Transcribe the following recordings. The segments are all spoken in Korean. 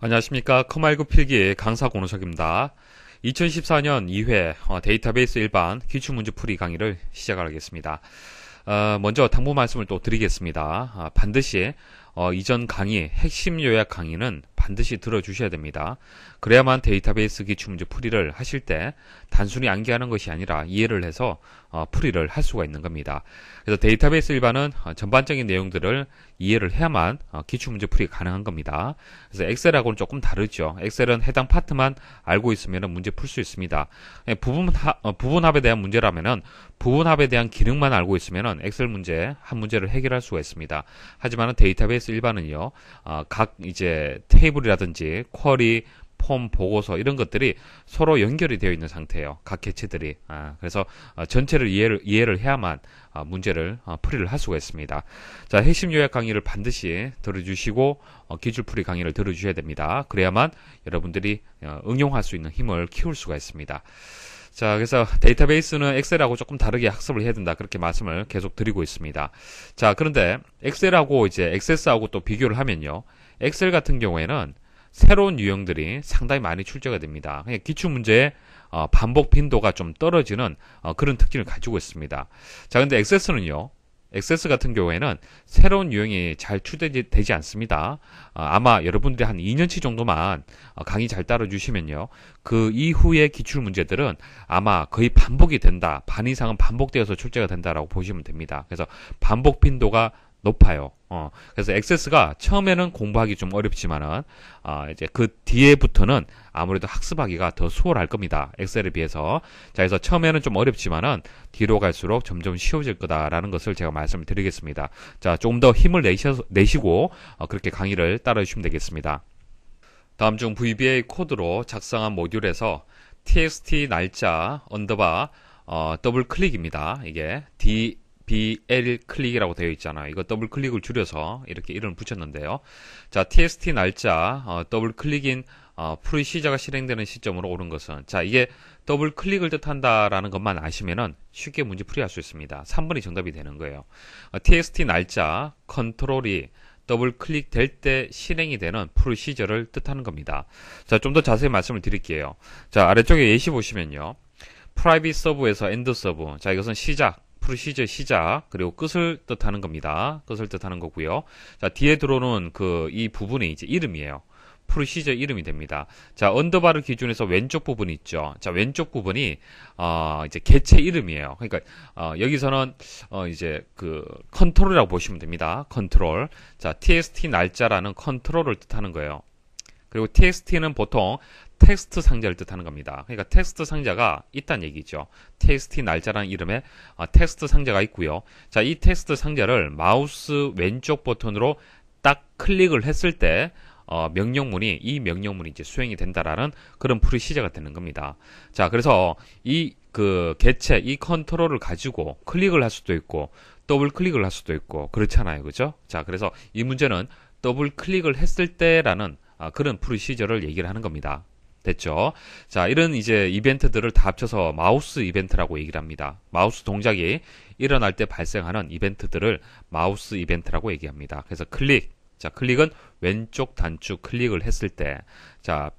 안녕하십니까. 커말고 필기 강사 권우석입니다. 2014년 2회 데이터베이스 일반 기출문제 풀이 강의를 시작하겠습니다. 먼저 당부 말씀을 또 드리겠습니다. 반드시 이전 강의 핵심 요약 강의는 반드시 들어주셔야 됩니다. 그래야만 데이터베이스 기출문제 풀이를 하실 때 단순히 암기하는 것이 아니라 이해를 해서 풀이를 할 수가 있는 겁니다. 그래서 데이터베이스 일반은 전반적인 내용들을 이해를 해야만 기출문제 풀이가 가능한 겁니다. 그래서 엑셀하고는 조금 다르죠. 엑셀은 해당 파트만 알고 있으면 문제 풀 수 있습니다. 부분합에 대한 문제라면은 부분합에 대한 기능만 알고 있으면 엑셀 문제 한 문제를 해결할 수가 있습니다. 하지만 데이터베이스 일반은요, 각 이제 테이블이라든지 쿼리, 폼, 보고서 이런 것들이 서로 연결이 되어 있는 상태예요. 각 개체들이. 그래서 전체를 이해를 해야만 문제를 풀이를 할 수가 있습니다. 자, 핵심 요약 강의를 반드시 들어주시고 기출풀이 강의를 들어주셔야 됩니다. 그래야만 여러분들이 응용할 수 있는 힘을 키울 수가 있습니다. 자, 그래서 데이터베이스는 엑셀하고 조금 다르게 학습을 해야 된다. 그렇게 말씀을 계속 드리고 있습니다. 자, 그런데 엑셀하고 이제 액세스하고 또 비교를 하면요. 엑셀 같은 경우에는 새로운 유형들이 상당히 많이 출제가 됩니다. 기출문제의 반복 빈도가 좀 떨어지는 그런 특징을 가지고 있습니다. 자, 근데 액세스는요. 액세스 같은 경우에는 새로운 유형이 잘 출제되지 않습니다. 아마 여러분들이 한 2년치 정도만 강의 잘 따라주시면요. 그 이후의 기출문제들은 아마 거의 반복이 된다. 반 이상은 반복되어서 출제가 된다라고 보시면 됩니다. 그래서 반복 빈도가 높아요. 그래서 액세스가 처음에는 공부하기 좀 어렵지만은, 이제 그 뒤에부터는 아무래도 학습하기가 더 수월할 겁니다. 엑셀에 비해서. 자, 그래서 처음에는 좀 어렵지만은, 뒤로 갈수록 점점 쉬워질 거다라는 것을 제가 말씀을 드리겠습니다. 자, 조금 더 힘을 내시고, 그렇게 강의를 따라주시면 되겠습니다. 다음 중 VBA 코드로 작성한 모듈에서 txt 날짜 언더바, 더블 클릭입니다. 이게 BL 클릭이라고 되어 있잖아요. 이거 더블 클릭을 줄여서 이렇게 이름을 붙였는데요. 자, txt 날짜 더블 클릭인 풀이 시자가 실행되는 시점으로 오른 것은, 자, 이게 더블 클릭을 뜻한다라는 것만 아시면은 쉽게 문제 풀이할 수 있습니다. 3번이 정답이 되는 거예요. txt 날짜 컨트롤이 더블 클릭 될 때 실행이 되는 프로시저를 뜻하는 겁니다. 자, 좀 더 자세히 말씀을 드릴게요. 자, 아래쪽에 예시 보시면요. 프라이빗 서브에서 엔드 서브. 자, 이것은 시작. 프로시저 시작, 그리고 끝을 뜻하는 겁니다. 끝을 뜻하는 거고요. 자, 뒤에 들어오는 이 부분이 이제 이름이에요. 프로시저 이름이 됩니다. 자, 언더바를 기준해서 왼쪽 부분이 있죠. 자, 왼쪽 부분이, 이제 개체 이름이에요. 그러니까, 여기서는, 이제 컨트롤이라고 보시면 됩니다. 컨트롤. 자, txt 날짜라는 컨트롤을 뜻하는 거예요. 그리고 txt는 보통 텍스트 상자를 뜻하는 겁니다. 그러니까 텍스트 상자가 있다는 얘기죠. txt 날짜라는 이름의 텍스트 상자가 있고요. 자, 이 텍스트 상자를 마우스 왼쪽 버튼으로 딱 클릭을 했을 때 이 명령문이 이제 수행이 된다라는 그런 프로시저가 되는 겁니다. 자, 그래서 이 개체, 이 컨트롤을 가지고 클릭을 할 수도 있고 더블 클릭을 할 수도 있고 그렇잖아요. 그죠? 자, 그래서 이 문제는 더블 클릭을 했을 때라는 그런 프로시저를 얘기를 하는 겁니다. 됐죠? 자, 이런 이제 이벤트들을 다 합쳐서 마우스 이벤트라고 얘기를 합니다. 마우스 동작이 일어날 때 발생하는 이벤트들을 마우스 이벤트라고 얘기합니다. 그래서 클릭. 자, 클릭은 왼쪽 단축 클릭을 했을 때. 자,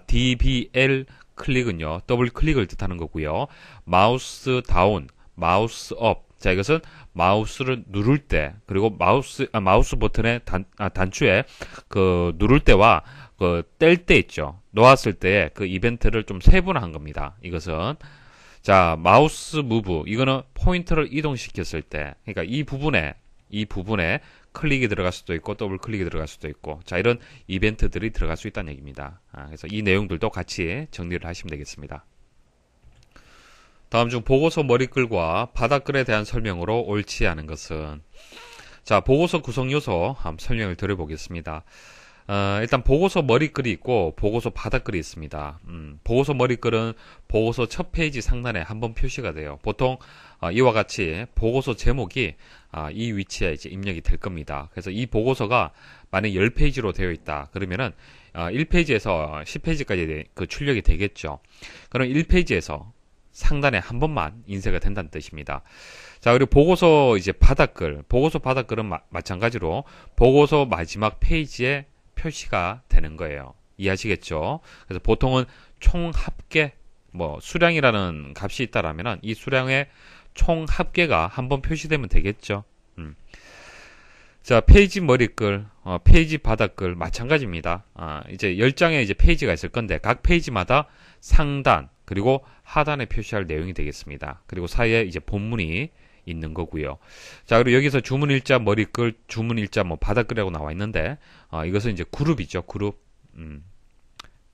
DBL 클릭은요, 더블 클릭을 뜻하는 거고요. 마우스 다운, 마우스 업. 자, 이것은 마우스를 누를 때, 그리고 마우스 버튼의 단추에 누를 때와 뗄 때 있죠. 놓았을 때 그 이벤트를 좀 세분화한 겁니다. 이것은. 자, 마우스 무브. 이거는 포인터를 이동시켰을 때. 그러니까 이 부분에 클릭이 들어갈 수도 있고, 더블 클릭이 들어갈 수도 있고. 자, 이런 이벤트들이 들어갈 수 있다는 얘기입니다. 그래서 이 내용들도 같이 정리를 하시면 되겠습니다. 다음 중 보고서 머리글과 바닥글에 대한 설명으로 옳지 않은 것은, 자, 보고서 구성 요소 한번 설명을 드려보겠습니다. 일단 보고서 머리글이 있고 보고서 바닥글이 있습니다. 보고서 머리글은 보고서 첫 페이지 상단에 한번 표시가 돼요. 보통 이와 같이 보고서 제목이 이 위치에 이제 입력이 될 겁니다. 그래서 이 보고서가 만약 10페이지로 되어 있다. 그러면은 1페이지에서 10페이지까지 출력이 되겠죠. 그럼 1페이지에서 상단에 한 번만 인쇄가 된다는 뜻입니다. 자, 그리고 보고서 이제 바닥글, 보고서 바닥글은 마찬가지로 보고서 마지막 페이지에 표시가 되는 거예요. 이해하시겠죠? 그래서 보통은 총 합계, 뭐 수량이라는 값이 있다라면은 이 수량의 총 합계가 한번 표시되면 되겠죠. 자, 페이지 머리글, 페이지 바닥글 마찬가지입니다. 이제 10장의 이제 페이지가 있을 건데 각 페이지마다 상단 그리고 하단에 표시할 내용이 되겠습니다. 그리고 사이에 이제 본문이 있는 거고요. 자, 그리고 여기서 주문 일자 머리글, 주문 일자 뭐 바닥글이라고 나와 있는데 이것은 이제 그룹이죠. 그룹.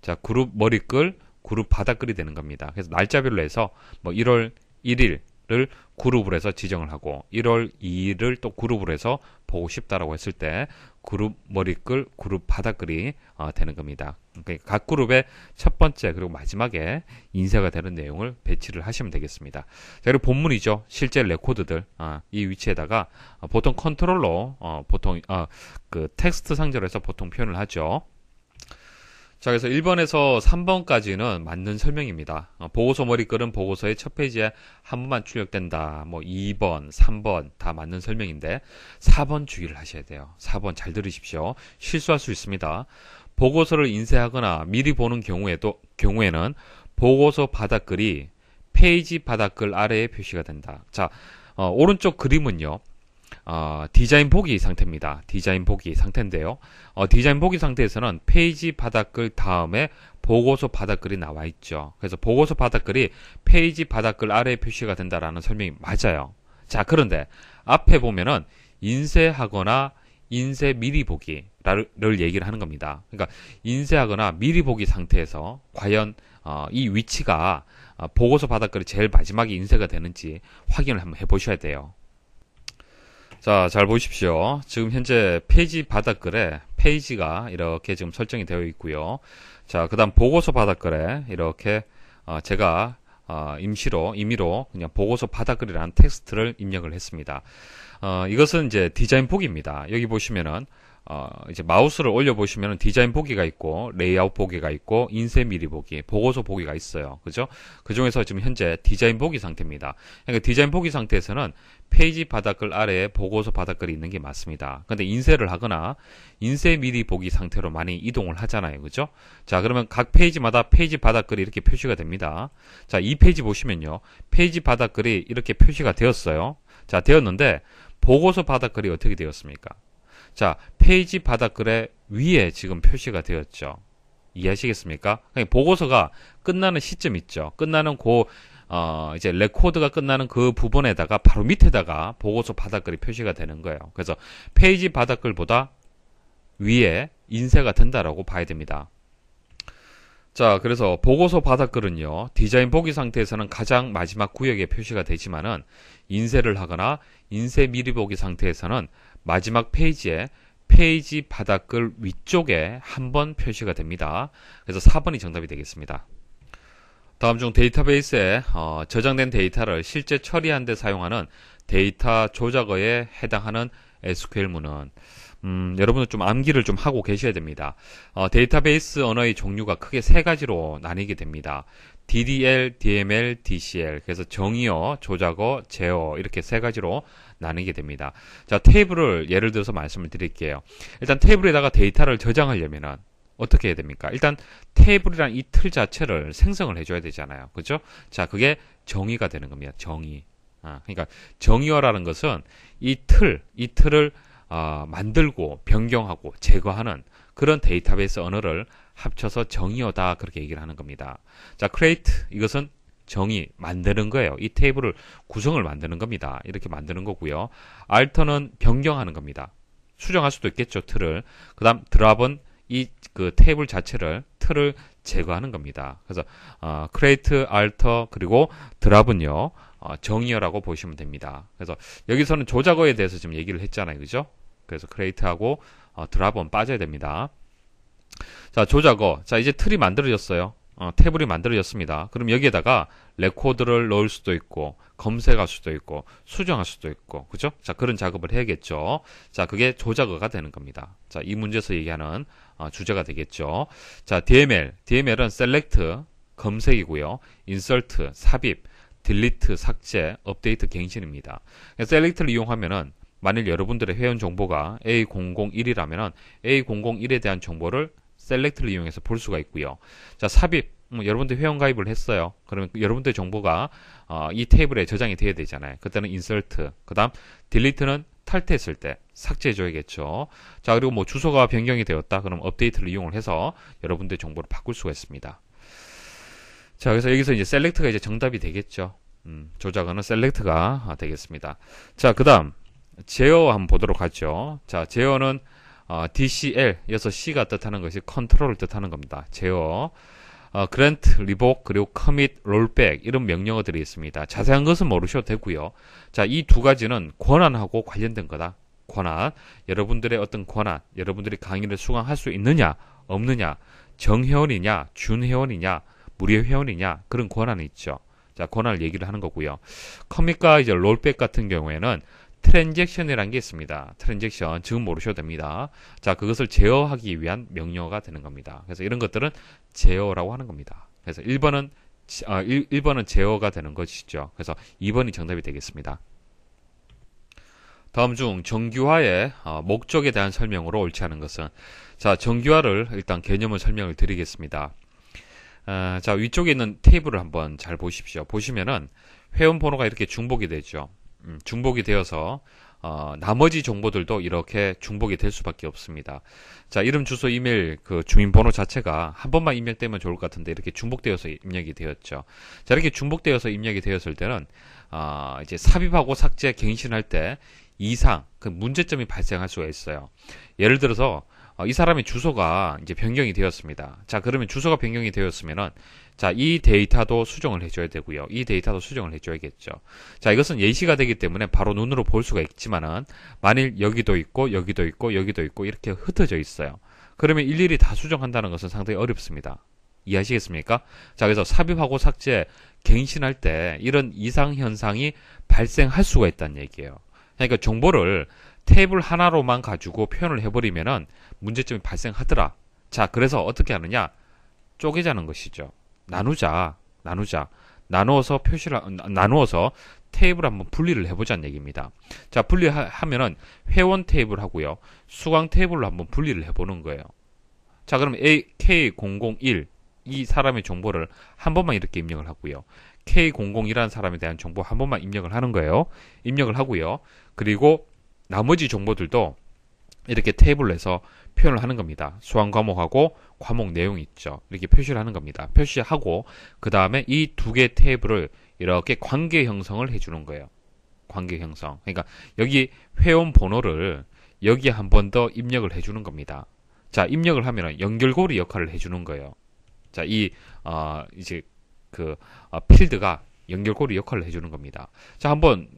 자, 그룹 머리글, 그룹 바닥글이 되는 겁니다. 그래서 날짜별로 해서 뭐 1월 1일을 그룹으로 해서 지정을 하고 1월 2일을 또 그룹으로 해서 보고 싶다라고 했을 때 그룹 머리글, 그룹 바닥글이 되는 겁니다. 그러니까 각 그룹의 첫 번째 그리고 마지막에 인쇄가 되는 내용을 배치를 하시면 되겠습니다. 자, 그리고 본문이죠. 실제 레코드들 이 위치에다가 보통 컨트롤러 보통 그 텍스트 상자로 해서 보통 표현을 하죠. 자, 그래서 1번에서 3번까지는 맞는 설명입니다. 보고서 머리글은 보고서의 첫 페이지에 한 번만 출력된다. 뭐 2번, 3번 다 맞는 설명인데 4번 주의를 하셔야 돼요. 4번 잘 들으십시오. 실수할 수 있습니다. 보고서를 인쇄하거나 미리 보는 경우에는 보고서 바닥글이 페이지 바닥글 아래에 표시가 된다. 자, 오른쪽 그림은요. 디자인 보기 상태입니다. 디자인 보기 상태인데요. 디자인 보기 상태에서는 페이지 바닥글 다음에 보고서 바닥글이 나와 있죠. 그래서 보고서 바닥글이 페이지 바닥글 아래에 표시가 된다라는 설명이 맞아요. 자, 그런데 앞에 보면은 인쇄하거나 인쇄 미리 보기를 얘기를 하는 겁니다. 그러니까 인쇄하거나 미리 보기 상태에서 과연 이 위치가 보고서 바닥글이 제일 마지막에 인쇄가 되는지 확인을 한번 해보셔야 돼요. 자, 잘 보십시오. 지금 현재 페이지 바닥글에 페이지가 이렇게 지금 설정이 되어 있고요. 자, 그 다음 보고서 바닥글에 이렇게 제가 임의로 그냥 보고서 바닥글이라는 텍스트를 입력을 했습니다. 이것은 이제 디자인 보기입니다. 여기 보시면은 이제 마우스를 올려보시면 디자인 보기가 있고 레이아웃 보기가 있고 인쇄 미리 보기, 보고서 보기가 있어요. 그죠? 그 중에서 지금 현재 디자인 보기 상태입니다. 그러니까 디자인 보기 상태에서는 페이지 바닥글 아래에 보고서 바닥글이 있는 게 맞습니다. 근데 인쇄를 하거나 인쇄 미리 보기 상태로 많이 이동을 하잖아요. 그죠? 자, 그러면 각 페이지마다 페이지 바닥글이 이렇게 표시가 됩니다. 자, 이 페이지 보시면요. 페이지 바닥글이 이렇게 표시가 되었어요. 자, 되었는데 보고서 바닥글이 어떻게 되었습니까? 자, 페이지 바닥글의 위에 지금 표시가 되었죠. 이해하시겠습니까? 그러니까 보고서가 끝나는 시점 있죠. 끝나는 이제 레코드가 끝나는 그 부분에다가 바로 밑에다가 보고서 바닥글이 표시가 되는 거예요. 그래서 페이지 바닥글보다 위에 인쇄가 된다라고 봐야 됩니다. 자, 그래서 보고서 바닥글은요, 디자인 보기 상태에서는 가장 마지막 구역에 표시가 되지만은 인쇄를 하거나 인쇄 미리 보기 상태에서는 마지막 페이지에 페이지 바닥글 위쪽에 한번 표시가 됩니다. 그래서 4번이 정답이 되겠습니다. 다음 중 데이터베이스에 저장된 데이터를 실제 처리하는 데 사용하는 데이터 조작어에 해당하는 SQL문은 여러분은 좀 암기를 좀 하고 계셔야 됩니다. 데이터베이스 언어의 종류가 크게 세 가지로 나뉘게 됩니다. DDL, DML, DCL. 그래서 정의어, 조작어, 제어 이렇게 세 가지로 나뉘게 됩니다. 자, 테이블을 예를 들어서 말씀을 드릴게요. 일단 테이블에다가 데이터를 저장하려면은 어떻게 해야 됩니까? 일단 테이블이란 이 틀 자체를 생성을 해줘야 되잖아요. 그죠? 자, 그게 정의가 되는 겁니다. 정의. 그러니까 정의어라는 것은 이 틀을 만들고 변경하고 제거하는 그런 데이터베이스 언어를 합쳐서 정의어다 그렇게 얘기를 하는 겁니다. 자, create 이것은 정의 만드는 거예요. 이 테이블을 구성을 만드는 겁니다. 이렇게 만드는 거고요. alter는 변경하는 겁니다. 수정할 수도 있겠죠, 틀을. 그다음 drop은 이 그 테이블 자체를 틀을 제거하는 겁니다. 그래서 create, alter 그리고 drop은요 정의어라고 보시면 됩니다. 그래서 여기서는 조작어에 대해서 지금 얘기를 했잖아요, 그죠? 그래서 create하고 drop은 빠져야 됩니다. 자, 조작어. 자, 이제 틀이 만들어졌어요. 테이블이 만들어졌습니다. 그럼 여기에다가 레코드를 넣을 수도 있고 검색할 수도 있고 수정할 수도 있고 그죠? 자, 그런 작업을 해야겠죠. 자, 그게 조작어가 되는 겁니다. 자, 이 문제에서 얘기하는 주제가 되겠죠. 자, DML은 select 검색이고요. insert 삽입, delete 삭제, update 갱신입니다. select를 이용하면은 만일 여러분들의 회원 정보가 A001이라면 A001에 대한 정보를 셀렉트를 이용해서 볼 수가 있고요. 자, 삽입. 여러분들 회원 가입을 했어요. 그러면 여러분들 정보가 이 테이블에 저장이 돼야 되잖아요. 그때는 인서트, 그 다음 딜리트는 탈퇴했을 때 삭제해 줘야겠죠. 자, 그리고 뭐 주소가 변경이 되었다. 그럼 업데이트를 이용을 해서 여러분들 정보를 바꿀 수가 있습니다. 자, 그래서 여기서 이제 셀렉트가 이제 정답이 되겠죠. 조작하는 셀렉트가 되겠습니다. 자, 그 다음 제어 한번 보도록 하죠. 자, 제어는 DCL, 여기서 C가 뜻하는 것이 컨트롤을 뜻하는 겁니다. 제어, 그랜트, 리복, 그리고 커밋, 롤백 이런 명령어들이 있습니다. 자세한 것은 모르셔도 되고요. 자, 이 두 가지는 권한하고 관련된 거다. 권한, 여러분들의 어떤 권한, 여러분들이 강의를 수강할 수 있느냐, 없느냐, 정회원이냐, 준회원이냐, 무료 회원이냐, 그런 권한이 있죠. 자, 권한을 얘기를 하는 거고요. 커밋과 이제 롤백 같은 경우에는 트랜잭션이라는 게 있습니다. 트랜잭션, 지금 모르셔도 됩니다. 자, 그것을 제어하기 위한 명령어가 되는 겁니다. 그래서 이런 것들은 제어라고 하는 겁니다. 그래서 1번은 제어가 되는 것이죠. 그래서 2번이 정답이 되겠습니다. 다음 중 정규화의 목적에 대한 설명으로 옳지 않은 것은, 자, 정규화를 일단 개념을 설명을 드리겠습니다. 자, 위쪽에 있는 테이블을 한번 잘 보십시오. 보시면은 회원 번호가 이렇게 중복이 되죠. 중복이 되어서 나머지 정보들도 이렇게 중복이 될 수밖에 없습니다. 자, 이름, 주소, 이메일, 그 주민번호 자체가 한 번만 입력되면 좋을 것 같은데 이렇게 중복되어서 입력이 되었죠. 자, 이렇게 중복되어서 입력이 되었을 때는 이제 삽입하고 삭제, 갱신할 때 이상 그 문제점이 발생할 수가 있어요. 예를 들어서 이 사람의 주소가 이제 변경이 되었습니다. 자, 그러면 주소가 변경이 되었으면은, 자, 이 데이터도 수정을 해줘야 되고요. 이 데이터도 수정을 해줘야겠죠. 자, 이것은 예시가 되기 때문에 바로 눈으로 볼 수가 있지만은, 만일 여기도 있고, 여기도 있고, 여기도 있고, 이렇게 흩어져 있어요. 그러면 일일이 다 수정한다는 것은 상당히 어렵습니다. 이해하시겠습니까? 자, 그래서 삽입하고 삭제, 갱신할 때 이런 이상 현상이 발생할 수가 있다는 얘기예요. 그러니까 정보를 테이블 하나로만 가지고 표현을 해버리면은 문제점이 발생하더라. 자, 그래서 어떻게 하느냐? 쪼개자는 것이죠. 나누자. 나누어서 테이블 한번 분리를 해보자는 얘기입니다. 자, 분리하면은 회원 테이블 하고요. 수강 테이블로 한번 분리를 해보는 거예요. 자, 그럼 K001 이 사람의 정보를 한 번만 이렇게 입력을 하고요. K001이라는 사람에 대한 정보 한 번만 입력을 하는 거예요. 입력을 하고요. 그리고 나머지 정보들도 이렇게 테이블로 해서 표현을 하는 겁니다. 수강 과목하고 과목 내용이 있죠. 이렇게 표시를 하는 겁니다. 표시하고 그 다음에 이 두 개 테이블을 이렇게 관계 형성을 해주는 거예요. 관계 형성. 그러니까 여기 회원 번호를 여기에 한 번 더 입력을 해주는 겁니다. 자, 입력을 하면 연결고리 역할을 해주는 거예요. 자, 이제 필드가 연결고리 역할을 해주는 겁니다. 자, 한번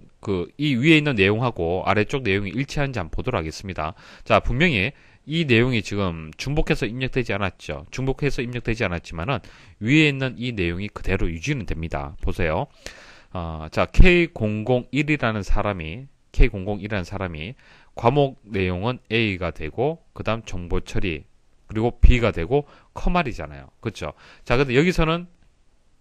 이 위에 있는 내용하고 아래쪽 내용이 일치하는지 한번 보도록 하겠습니다. 자, 분명히 이 내용이 지금 중복해서 입력되지 않았죠. 중복해서 입력되지 않았지만은 위에 있는 이 내용이 그대로 유지는 됩니다. 보세요. 자, K001이라는 사람이 과목 내용은 A가 되고 그 다음 정보 처리 그리고 B가 되고 커말이잖아요. 그렇죠? 자, 근데 여기서는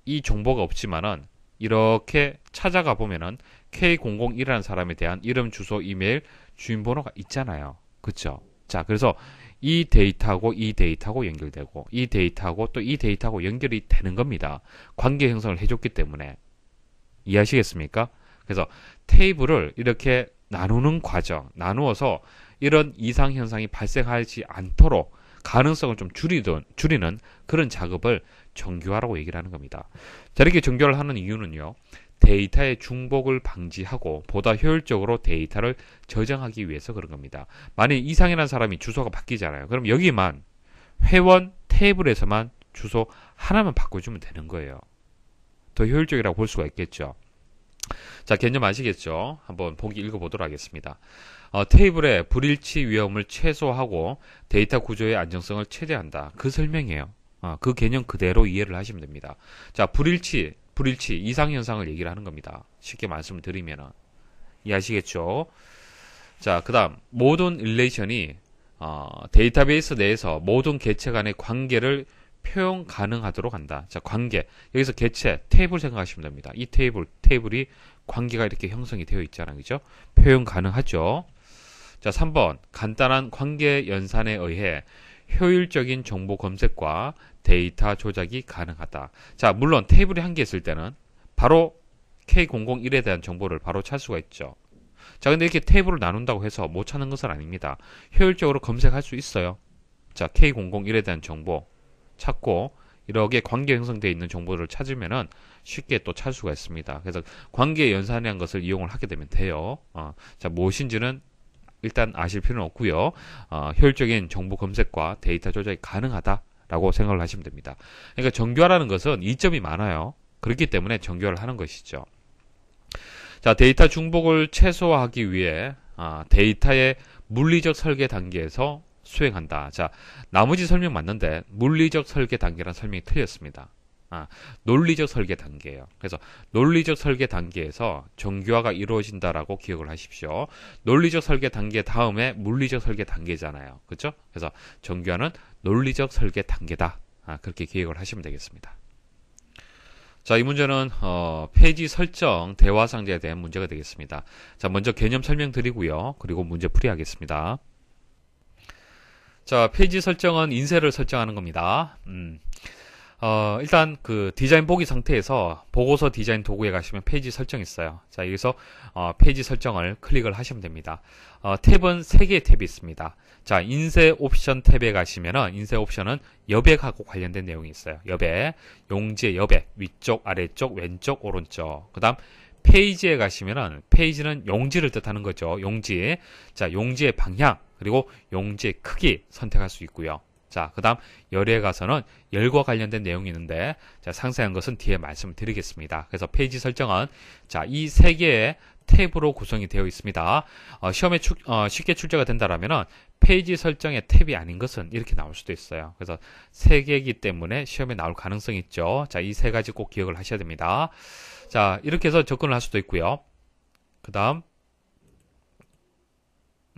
이 정보가 없지만은 이렇게 찾아가 보면은 K001이라는 사람에 대한 이름, 주소, 이메일, 주민번호가 있잖아요. 그쵸? 자, 그래서 이 데이터하고 이 데이터하고 연결되고 이 데이터하고 또 이 데이터하고 연결이 되는 겁니다. 관계 형성을 해줬기 때문에. 이해하시겠습니까? 그래서 테이블을 이렇게 나누는 과정, 나누어서 이런 이상 현상이 발생하지 않도록 가능성을 좀 줄이는 그런 작업을 정규화라고 얘기를 하는 겁니다. 자, 이렇게 정규화를 하는 이유는요. 데이터의 중복을 방지하고 보다 효율적으로 데이터를 저장하기 위해서 그런 겁니다. 만약 이상이라는 사람이 주소가 바뀌잖아요. 그럼 여기만 회원 테이블에서만 주소 하나만 바꿔주면 되는 거예요. 더 효율적이라고 볼 수가 있겠죠. 자, 개념 아시겠죠? 한번 보기 읽어보도록 하겠습니다. 테이블의 불일치 위험을 최소화하고 데이터 구조의 안정성을 최대한다. 그 설명이에요. 그 개념 그대로 이해를 하시면 됩니다. 자, 불일치, 이상현상을 얘기를 하는 겁니다. 쉽게 말씀을 드리면. 이해하시겠죠? 자, 그 다음, 모든 릴레이션이, 데이터베이스 내에서 모든 개체 간의 관계를 표현 가능하도록 한다. 자, 관계. 여기서 개체, 테이블 생각하시면 됩니다. 이 테이블이 관계가 이렇게 형성이 되어 있잖아요. 그죠? 표현 가능하죠? 자, 3번 간단한 관계 연산에 의해 효율적인 정보 검색과 데이터 조작이 가능하다. 자, 물론 테이블이 한 개 있을 때는 바로 K001에 대한 정보를 바로 찾을 수가 있죠. 자, 근데 이렇게 테이블을 나눈다고 해서 못 찾는 것은 아닙니다. 효율적으로 검색할 수 있어요. 자, K001에 대한 정보 찾고 이렇게 관계 형성되어 있는 정보를 찾으면은 쉽게 또 찾을 수가 있습니다. 그래서 관계 연산이라는 것을 이용을 하게 되면 돼요. 자, 무엇인지는 일단 아실 필요는 없고요. 효율적인 정보 검색과 데이터 조작이 가능하다라고 생각을 하시면 됩니다. 그러니까 정교화라는 것은 이점이 많아요. 그렇기 때문에 정교화를 하는 것이죠. 자, 데이터 중복을 최소화하기 위해 데이터의 물리적 설계 단계에서 수행한다. 자, 나머지 설명 맞는데 물리적 설계 단계란 설명이 틀렸습니다. 논리적 설계 단계예요. 그래서 논리적 설계 단계에서 정교화가 이루어진다라고 기억을 하십시오. 논리적 설계 단계 다음에 물리적 설계 단계잖아요. 그렇죠? 그래서 정교화는 논리적 설계 단계다. 그렇게 기억을 하시면 되겠습니다. 자, 이 문제는 페이지 설정 대화 상자에 대한 문제가 되겠습니다. 자, 먼저 개념 설명드리고요. 그리고 문제 풀이하겠습니다. 자, 페이지 설정은 인쇄를 설정하는 겁니다. 일단 그 디자인 보기 상태에서 보고서 디자인 도구에 가시면 페이지 설정 있어요. 자, 여기서 페이지 설정을 클릭을 하시면 됩니다. 탭은 3개의 탭이 있습니다. 자, 인쇄 옵션 탭에 가시면은 인쇄 옵션은 여백하고 관련된 내용이 있어요. 여백, 용지의 여백, 위쪽, 아래쪽, 왼쪽, 오른쪽. 그다음 페이지에 가시면은 페이지는 용지를 뜻하는 거죠. 용지. 자, 용지의 방향 그리고 용지의 크기 선택할 수 있고요. 자, 그 다음 열에 가서는 열과 관련된 내용이 있는데 자, 상세한 것은 뒤에 말씀을 드리겠습니다. 그래서 페이지 설정은 자, 이 3개의 탭으로 구성이 되어 있습니다. 시험에 쉽게 출제가 된다라면은 페이지 설정의 탭이 아닌 것은 이렇게 나올 수도 있어요. 그래서 3개이기 때문에 시험에 나올 가능성이 있죠. 자, 이 3가지 꼭 기억을 하셔야 됩니다. 자, 이렇게 해서 접근을 할 수도 있고요. 그 다음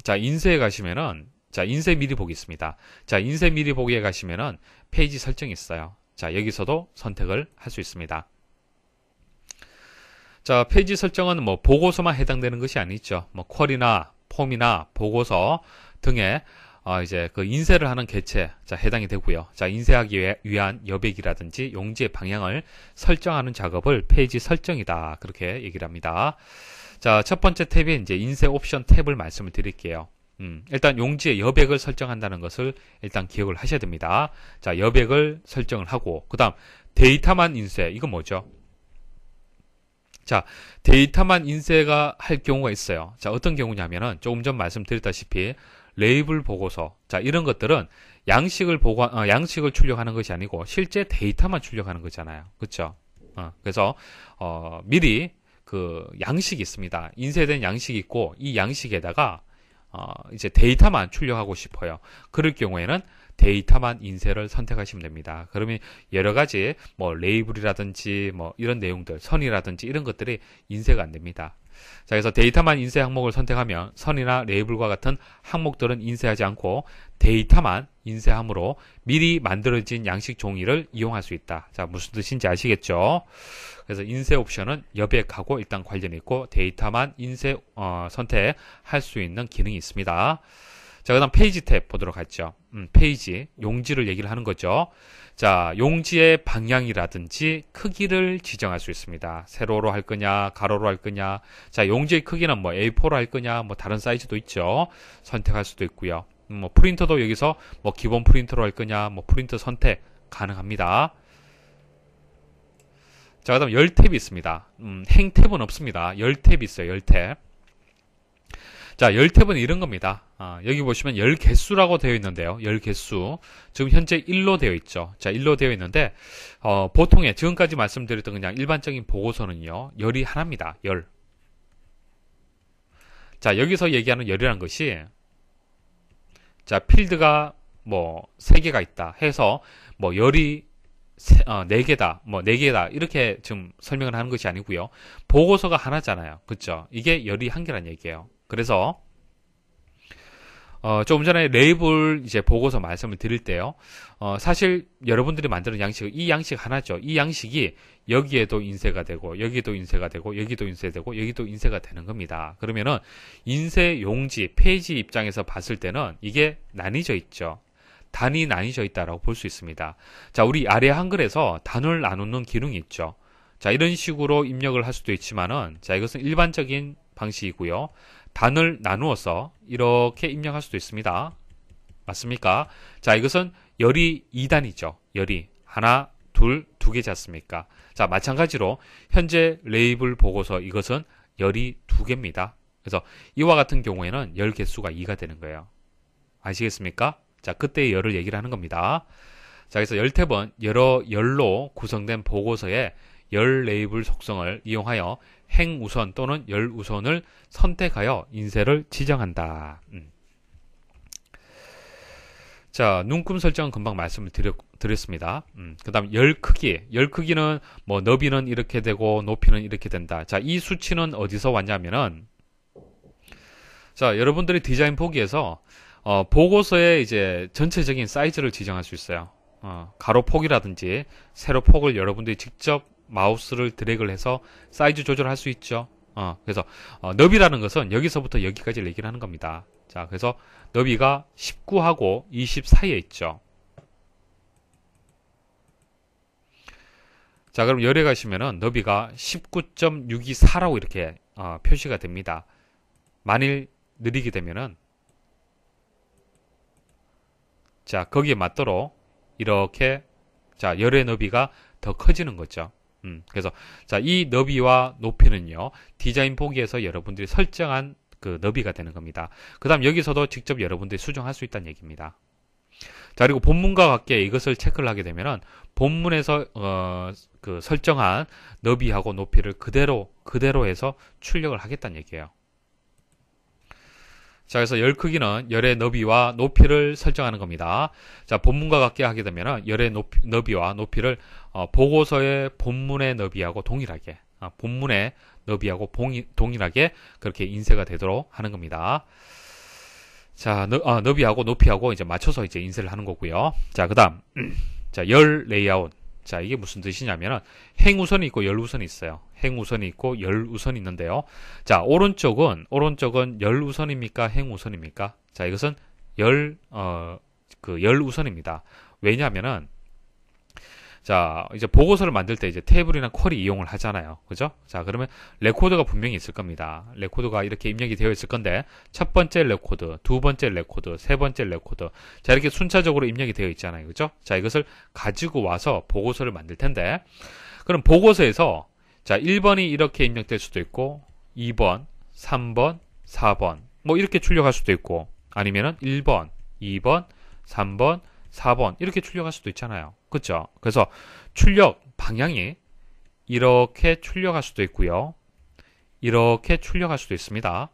자, 인쇄에 가시면은 자, 인쇄 미리 보기 있습니다. 자, 인쇄 미리 보기에 가시면은 페이지 설정이 있어요. 자, 여기서도 선택을 할 수 있습니다. 자, 페이지 설정은 뭐 보고서만 해당되는 것이 아니죠. 뭐 쿼리나 폼이나 보고서 등의 이제 그 인쇄를 하는 개체 자, 해당이 되고요. 자, 인쇄하기 위한 여백이라든지 용지의 방향을 설정하는 작업을 페이지 설정이다. 그렇게 얘기를 합니다. 자, 첫 번째 탭이 이제 인쇄 옵션 탭을 말씀을 드릴게요. 일단 용지의 여백을 설정한다는 것을 일단 기억을 하셔야 됩니다. 자, 여백을 설정을 하고 그 다음 데이터만 인쇄 이건 뭐죠? 자, 데이터만 인쇄가 할 경우가 있어요. 자, 어떤 경우냐면은 조금 전 말씀드렸다시피 레이블 보고서 자, 이런 것들은 양식을 출력하는 것이 아니고 실제 데이터만 출력하는 거잖아요. 그렇죠? 그래서 미리 그 양식이 있습니다. 인쇄된 양식이 있고 이 양식에다가 이제 데이터만 출력하고 싶어요. 그럴 경우에는 데이터만 인쇄를 선택하시면 됩니다. 그러면 여러 가지 뭐 레이블이라든지 뭐 이런 내용들, 선이라든지 이런 것들이 인쇄가 안 됩니다. 자, 그래서 데이터만 인쇄 항목을 선택하면 선이나 레이블과 같은 항목들은 인쇄하지 않고 데이터만 인쇄함으로 미리 만들어진 양식 종이를 이용할 수 있다. 자, 무슨 뜻인지 아시겠죠? 그래서 인쇄 옵션은 여백하고 일단 관련이 있고 데이터만 인쇄 선택할 수 있는 기능이 있습니다. 자, 그 다음 페이지 탭 보도록 하죠. 페이지, 용지를 얘기를 하는 거죠. 자, 용지의 방향이라든지 크기를 지정할 수 있습니다. 세로로 할 거냐, 가로로 할 거냐. 자, 용지의 크기는 뭐 A4로 할 거냐, 뭐 다른 사이즈도 있죠. 선택할 수도 있고요. 뭐 프린터도 여기서 뭐 기본 프린터로 할 거냐, 뭐 프린터 선택 가능합니다. 자, 그 다음 열 탭이 있습니다. 행 탭은 없습니다. 열 탭이 있어요. 열 탭. 자, 열 탭은 이런 겁니다. 여기 보시면 열 개수라고 되어 있는데요. 열 개수. 지금 현재 1로 되어 있죠. 자, 1로 되어 있는데, 보통의, 지금까지 말씀드렸던 그냥 일반적인 보고서는요, 열이 하나입니다. 열. 자, 여기서 얘기하는 열이라는 것이, 자, 필드가 뭐, 3개가 있다 해서, 뭐, 열이 4개다, 뭐, 4개다, 이렇게 지금 설명을 하는 것이 아니고요. 보고서가 하나잖아요. 그쵸? 이게 열이 한 개란 얘기예요. 그래서 조금 전에 레이블 이제 보고서 말씀을 드릴 때요. 사실 여러분들이 만드는 양식은 이 양식 하나죠. 이 양식이 여기에도 인쇄가 되고, 여기도 인쇄가 되고, 여기도 인쇄되고, 여기도 인쇄가 되는 겁니다. 그러면은 인쇄 용지, 페이지 입장에서 봤을 때는 이게 나뉘어져 있죠. 단이 나뉘어져 있다라고 볼 수 있습니다. 자, 우리 아래 한글에서 단을 나누는 기능이 있죠. 자, 이런 식으로 입력을 할 수도 있지만은, 자, 이것은 일반적인 방식이고요. 단을 나누어서 이렇게 입력할 수도 있습니다. 맞습니까? 자, 이것은 열이 2단이죠. 열이 하나, 둘, 두 개지 않습니까? 자, 마찬가지로 현재 레이블 보고서 이것은 열이 2개입니다. 그래서 이와 같은 경우에는 열 개수가 2가 되는 거예요. 아시겠습니까? 자, 그때의 열을 얘기를 하는 겁니다. 자, 그래서 열탭은 여러 열로 구성된 보고서의 열 레이블 속성을 이용하여 행우선 또는 열우선을 선택하여 인쇄를 지정한다. 자, 눈금 설정은 금방 말씀을 드렸습니다. 그 다음 열 크기. 열 크기는 뭐 너비는 이렇게 되고 높이는 이렇게 된다. 자, 이 수치는 어디서 왔냐면은, 자, 여러분들이 디자인 보기에서 보고서의 이제 전체적인 사이즈를 지정할 수 있어요. 가로 폭이라든지 세로 폭을 여러분들이 직접 마우스를 드래그를 해서 사이즈 조절할 수 있죠. 그래서 너비라는 것은 여기서부터 여기까지 얘기를 하는 겁니다. 자, 그래서 너비가 19하고 20 사이에 있죠. 자, 그럼 열에 가시면은 너비가 19.624라고 이렇게 표시가 됩니다. 만일 느리게 되면은, 자, 거기에 맞도록 이렇게, 자, 열의 너비가 더 커지는 거죠. 그래서, 자, 이 너비와 높이는요, 디자인 보기에서 여러분들이 설정한 그 너비가 되는 겁니다. 그 다음 여기서도 직접 여러분들이 수정할 수 있다는 얘기입니다. 자, 그리고 본문과 같게 이것을 체크를 하게 되면은, 본문에서, 그 설정한 너비하고 높이를 그대로 해서 출력을 하겠다는 얘기예요. 자, 그래서 열 크기는 열의 너비와 높이를 설정하는 겁니다. 자, 본문과 같게 하게 되면 열의 너비와 높이를 보고서의 본문의 너비하고 동일하게, 본문의 너비하고 동일하게 그렇게 인쇄가 되도록 하는 겁니다. 자, 너비하고 높이하고 이제 맞춰서 이제 인쇄를 하는 거고요. 자, 그다음 자, 열 레이아웃. 자, 이게 무슨 뜻이냐면은 행우선이 있고 열우선이 있어요. 행우선이 있고 열우선이 있는데요. 자, 오른쪽은 열우선입니까? 행우선입니까? 자, 이것은 열우선입니다. 왜냐하면은, 자, 이제 보고서를 만들 때 이제 테이블이나 쿼리 이용을 하잖아요. 그죠? 자, 그러면 레코드가 분명히 있을 겁니다. 레코드가 이렇게 입력이 되어 있을 건데, 첫 번째 레코드, 두 번째 레코드, 세 번째 레코드. 자, 이렇게 순차적으로 입력이 되어 있잖아요. 그죠? 자, 이것을 가지고 와서 보고서를 만들 텐데, 그럼 보고서에서, 자, 1번이 이렇게 입력될 수도 있고, 2번, 3번, 4번. 뭐 이렇게 출력할 수도 있고, 아니면은 1번, 2번, 3번, 4번. 이렇게 출력할 수도 있잖아요. 그렇죠? 그래서 출력 방향이 이렇게 출력할 수도 있고요. 이렇게 출력할 수도 있습니다.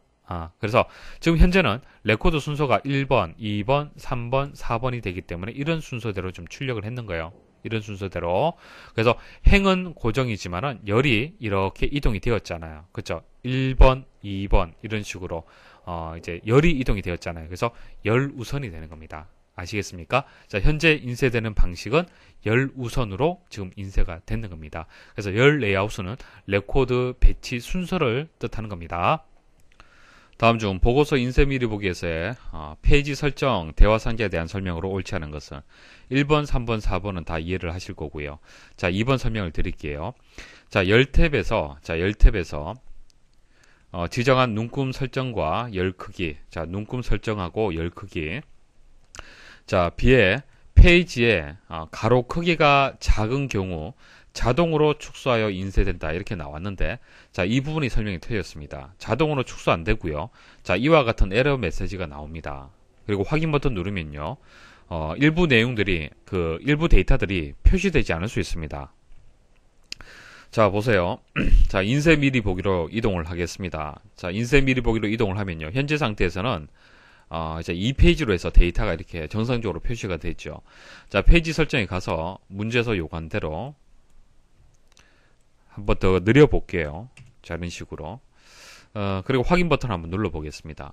그래서 지금 현재는 레코드 순서가 1번, 2번, 3번, 4번이 되기 때문에 이런 순서대로 좀 출력을 했는 거예요. 이런 순서대로. 그래서 행은 고정이지만은 열이 이렇게 이동이 되었잖아요. 그렇죠? 1번, 2번 이런 식으로 이제 열이 이동이 되었잖아요. 그래서 열우선이 되는 겁니다. 아시겠습니까? 자, 현재 인쇄되는 방식은 열우선으로 지금 인쇄가 되는 겁니다. 그래서 열 레이아웃은 레코드 배치 순서를 뜻하는 겁니다. 다음 중 보고서 인쇄 미리 보기에서의 페이지 설정, 대화 상자에 대한 설명으로 옳지 않은 것은 1번, 3번, 4번은 다 이해를 하실 거고요. 자, 2번 설명을 드릴게요. 자, 열탭에서 지정한 눈금 설정과 열 크기, 자, 눈금 설정하고 열 크기. 자, B에 페이지에 가로 크기가 작은 경우 자동으로 축소하여 인쇄된다 이렇게 나왔는데, 자, 이 부분이 설명이 틀렸습니다. 자동으로 축소 안 되고요. 자, 이와 같은 에러 메시지가 나옵니다. 그리고 확인 버튼 누르면요, 일부 내용들이 일부 데이터들이 표시되지 않을 수 있습니다. 자, 보세요. 자, 인쇄 미리 보기로 이동을 하겠습니다. 자, 인쇄 미리 보기로 이동을 하면요, 현재 상태에서는 이제 이 페이지로 해서 데이터가 이렇게 정상적으로 표시가 되죠. 자, 페이지 설정에 가서 문제에서 요구한 대로 한번 더 늘려볼게요. 자, 이런 식으로. 그리고 확인 버튼 한번 눌러보겠습니다.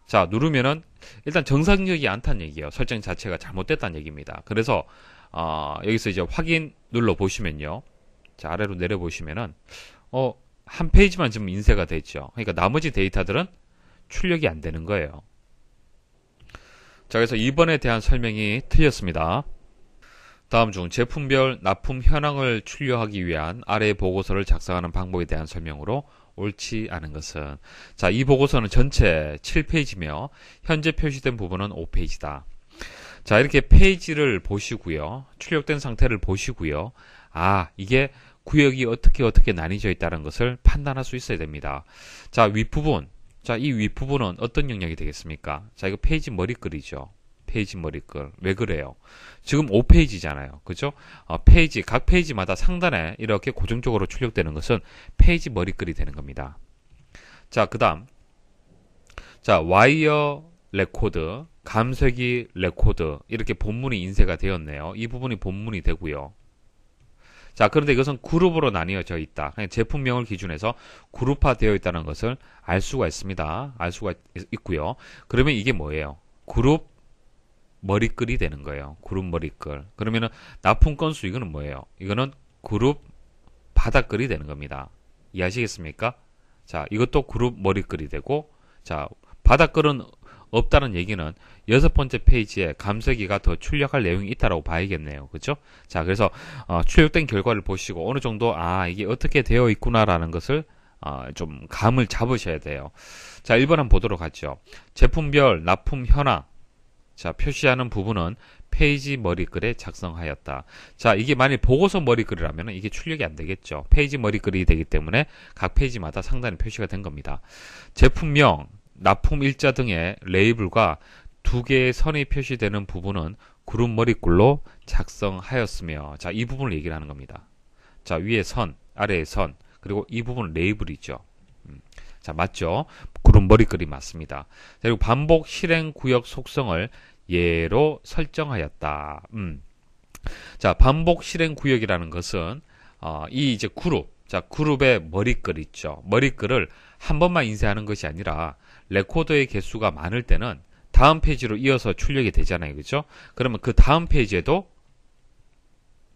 자, 누르면은 일단 정상적이지 않다는 얘기예요. 설정 자체가 잘못됐다는 얘기입니다. 그래서 여기서 이제 확인 눌러 보시면요. 자, 아래로 내려 보시면은 한 페이지만 지금 인쇄가 됐죠. 그러니까 나머지 데이터들은 출력이 안 되는 거예요. 자, 그래서 2번에 대한 설명이 틀렸습니다. 다음 중 제품별 납품 현황을 출력하기 위한 아래의 보고서를 작성하는 방법에 대한 설명으로 옳지 않은 것은, 자, 이 보고서는 전체 7페이지며 현재 표시된 부분은 5페이지다. 자, 이렇게 페이지를 보시고요. 출력된 상태를 보시고요. 이게 구역이 어떻게 나뉘어져 있다는 것을 판단할 수 있어야 됩니다. 자, 윗부분. 자, 이 윗부분은 어떤 영역이 되겠습니까? 자, 이거 페이지 머리글이죠. 페이지 머리글. 왜 그래요? 지금 5페이지잖아요. 그죠? 각 페이지마다 상단에 이렇게 고정적으로 출력되는 것은 페이지 머리글이 되는 겁니다. 자, 그 다음. 자, 와이어 레코드, 감쇄기 레코드, 이렇게 본문이 인쇄가 되었네요. 이 부분이 본문이 되고요. 자, 그런데 이것은 그룹으로 나뉘어져 있다. 제품명을 기준해서 그룹화 되어 있다는 것을 알 수가 있습니다. 알 수가 있고요. 그러면 이게 뭐예요? 그룹 머리글이 되는 거예요. 그룹 머리글. 그러면은 납품 건수 이거는 뭐예요? 이거는 그룹 바닥글이 되는 겁니다. 이해하시겠습니까? 자, 이것도 그룹 머리글이 되고, 자, 바닥글은 없다는 얘기는 6번째 페이지에 감쇄기가 더 출력할 내용이 있다라고 봐야겠네요. 그죠? 자, 그래서 출력된 결과를 보시고 어느 정도 이게 어떻게 되어 있구나라는 것을 좀 감을 잡으셔야 돼요. 자, 1번 한번 보도록 하죠. 제품별 납품 현황. 자, 표시하는 부분은 페이지 머리글에 작성하였다. 자, 이게 만일 보고서 머리글이라면 이게 출력이 안 되겠죠. 페이지 머리글이 되기 때문에 각 페이지마다 상단에 표시가 된 겁니다. 제품명, 납품 일자 등의 레이블과 2개의 선이 표시되는 부분은 그룹 머리글로 작성하였으며, 자, 이 부분을 얘기를 하는 겁니다. 자, 위에 선, 아래에 선, 그리고 이 부분은 레이블이죠. 자, 맞죠? 그룹 머리글이 맞습니다. 그리고 반복 실행 구역 속성을 예로 설정하였다. 자, 반복 실행 구역이라는 것은 이 이제 그룹, 자, 그룹의 머리글 있죠. 머리글을 한 번만 인쇄하는 것이 아니라 레코더의 개수가 많을 때는 다음 페이지로 이어서 출력이 되잖아요. 그죠? 그러면 그 다음 페이지에도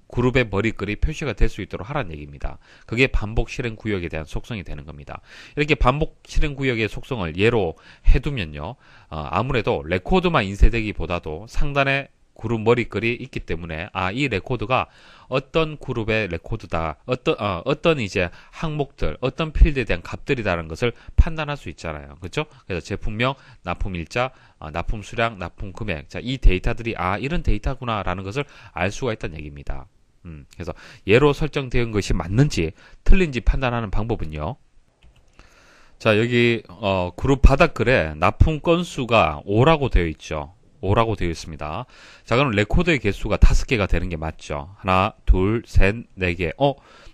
그룹의 머리글이 표시가 될 수 있도록 하라는 얘기입니다. 그게 반복 실행 구역에 대한 속성이 되는 겁니다. 이렇게 반복 실행 구역의 속성을 예로 해두면요. 아무래도 레코드만 인쇄되기보다도 상단에 그룹 머리글이 있기 때문에 이 레코드가 어떤 그룹의 레코드다, 어떤 이제 항목들, 어떤 필드에 대한 값들이다라는 것을 판단할 수 있잖아요. 그렇죠? 그래서 제품명, 납품 일자, 납품 수량, 납품 금액, 자, 이 데이터들이 이런 데이터구나라는 것을 알 수가 있다는 얘기입니다. 그래서 예로 설정된 것이 맞는지 틀린지 판단하는 방법은요. 자, 여기 그룹 바닥글에 납품 건수가 5라고 되어 있죠. 5라고 되어 있습니다. 자, 그럼 레코더의 개수가 5개가 되는 게 맞죠. 하나, 둘, 셋, 4개.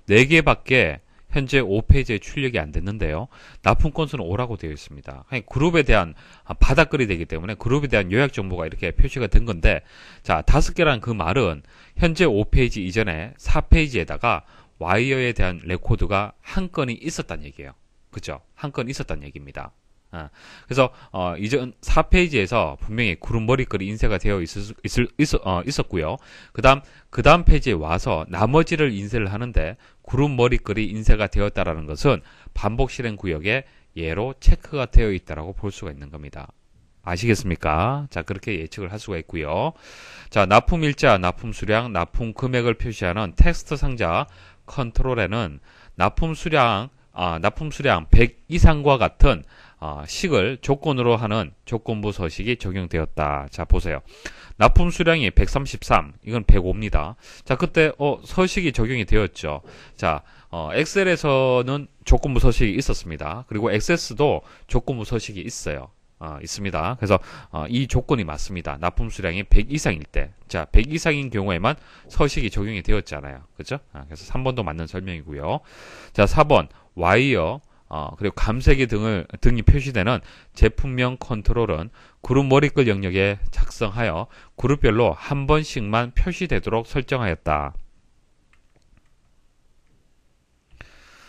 4개밖에 현재 5페이지에 출력이 안 됐는데요. 납품 건수는 5라고 되어 있습니다. 그룹에 대한 바닥글이 되기 때문에 그룹에 대한 요약 정보가 이렇게 표시가 된 건데, 자, 5개란 그 말은 현재 5페이지 이전에 4페이지에다가 와이어에 대한 레코드가 한 건이 있었단 얘기예요. 그죠? 한 건 있었단 얘기입니다. 그래서 이전 4페이지에서 분명히 그룹 머리글이 인쇄가 되어 있었고요. 그 다음 페이지에 와서 나머지를 인쇄를 하는데 그룹 머리글이 인쇄가 되었다라는 것은 반복 실행 구역에 예로 체크가 되어 있다라고 볼 수가 있는 겁니다. 아시겠습니까? 자, 그렇게 예측을 할 수가 있고요. 자, 납품 일자, 납품 수량, 납품 금액을 표시하는 텍스트 상자 컨트롤에는 납품 수량 100 이상과 같은 식을 조건으로 하는 조건부 서식이 적용되었다. 자, 보세요. 납품 수량이 133, 이건 105입니다. 자, 그때 서식이 적용이 되었죠. 자, 엑셀에서는 조건부 서식이 있었습니다. 그리고 액세스도 조건부 서식이 있어요. 있습니다. 그래서 이 조건이 맞습니다. 납품 수량이 100 이상일 때. 자, 100 이상인 경우에만 서식이 적용이 되었잖아요. 그죠? 그래서 3번도 맞는 설명이고요. 자, 4번 와이어 그리고 감쇄기 등이 표시되는 제품명 컨트롤은 그룹 머리글 영역에 작성하여 그룹별로 한 번씩만 표시되도록 설정하였다.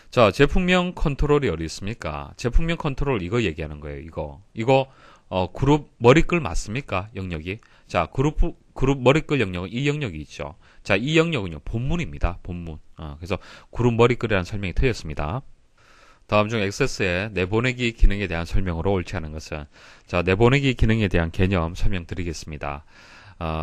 자, 제품명 컨트롤이 어디 있습니까? 제품명 컨트롤 이거 얘기하는 거예요. 이거 그룹 머리글 맞습니까? 영역이. 자, 그룹 머리글 영역은 이 영역이 있죠. 자, 이 영역은요, 본문입니다. 본문. 그래서 그룹 머리글이라는 설명이 틀렸습니다. 다음 중 액세스의 내보내기 기능에 대한 설명으로 옳지 않은 것은, 자, 내보내기 기능에 대한 개념 설명드리겠습니다.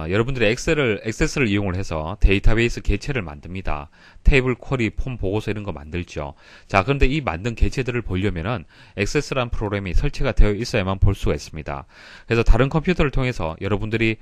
여러분들이 액세스를 이용을 해서 데이터베이스 개체를 만듭니다. 테이블, 쿼리, 폼, 보고서 이런 거 만들죠. 자, 그런데 이 만든 개체들을 보려면은 액세스라는 프로그램이 설치가 되어 있어야만 볼 수가 있습니다. 그래서 다른 컴퓨터를 통해서 여러분들이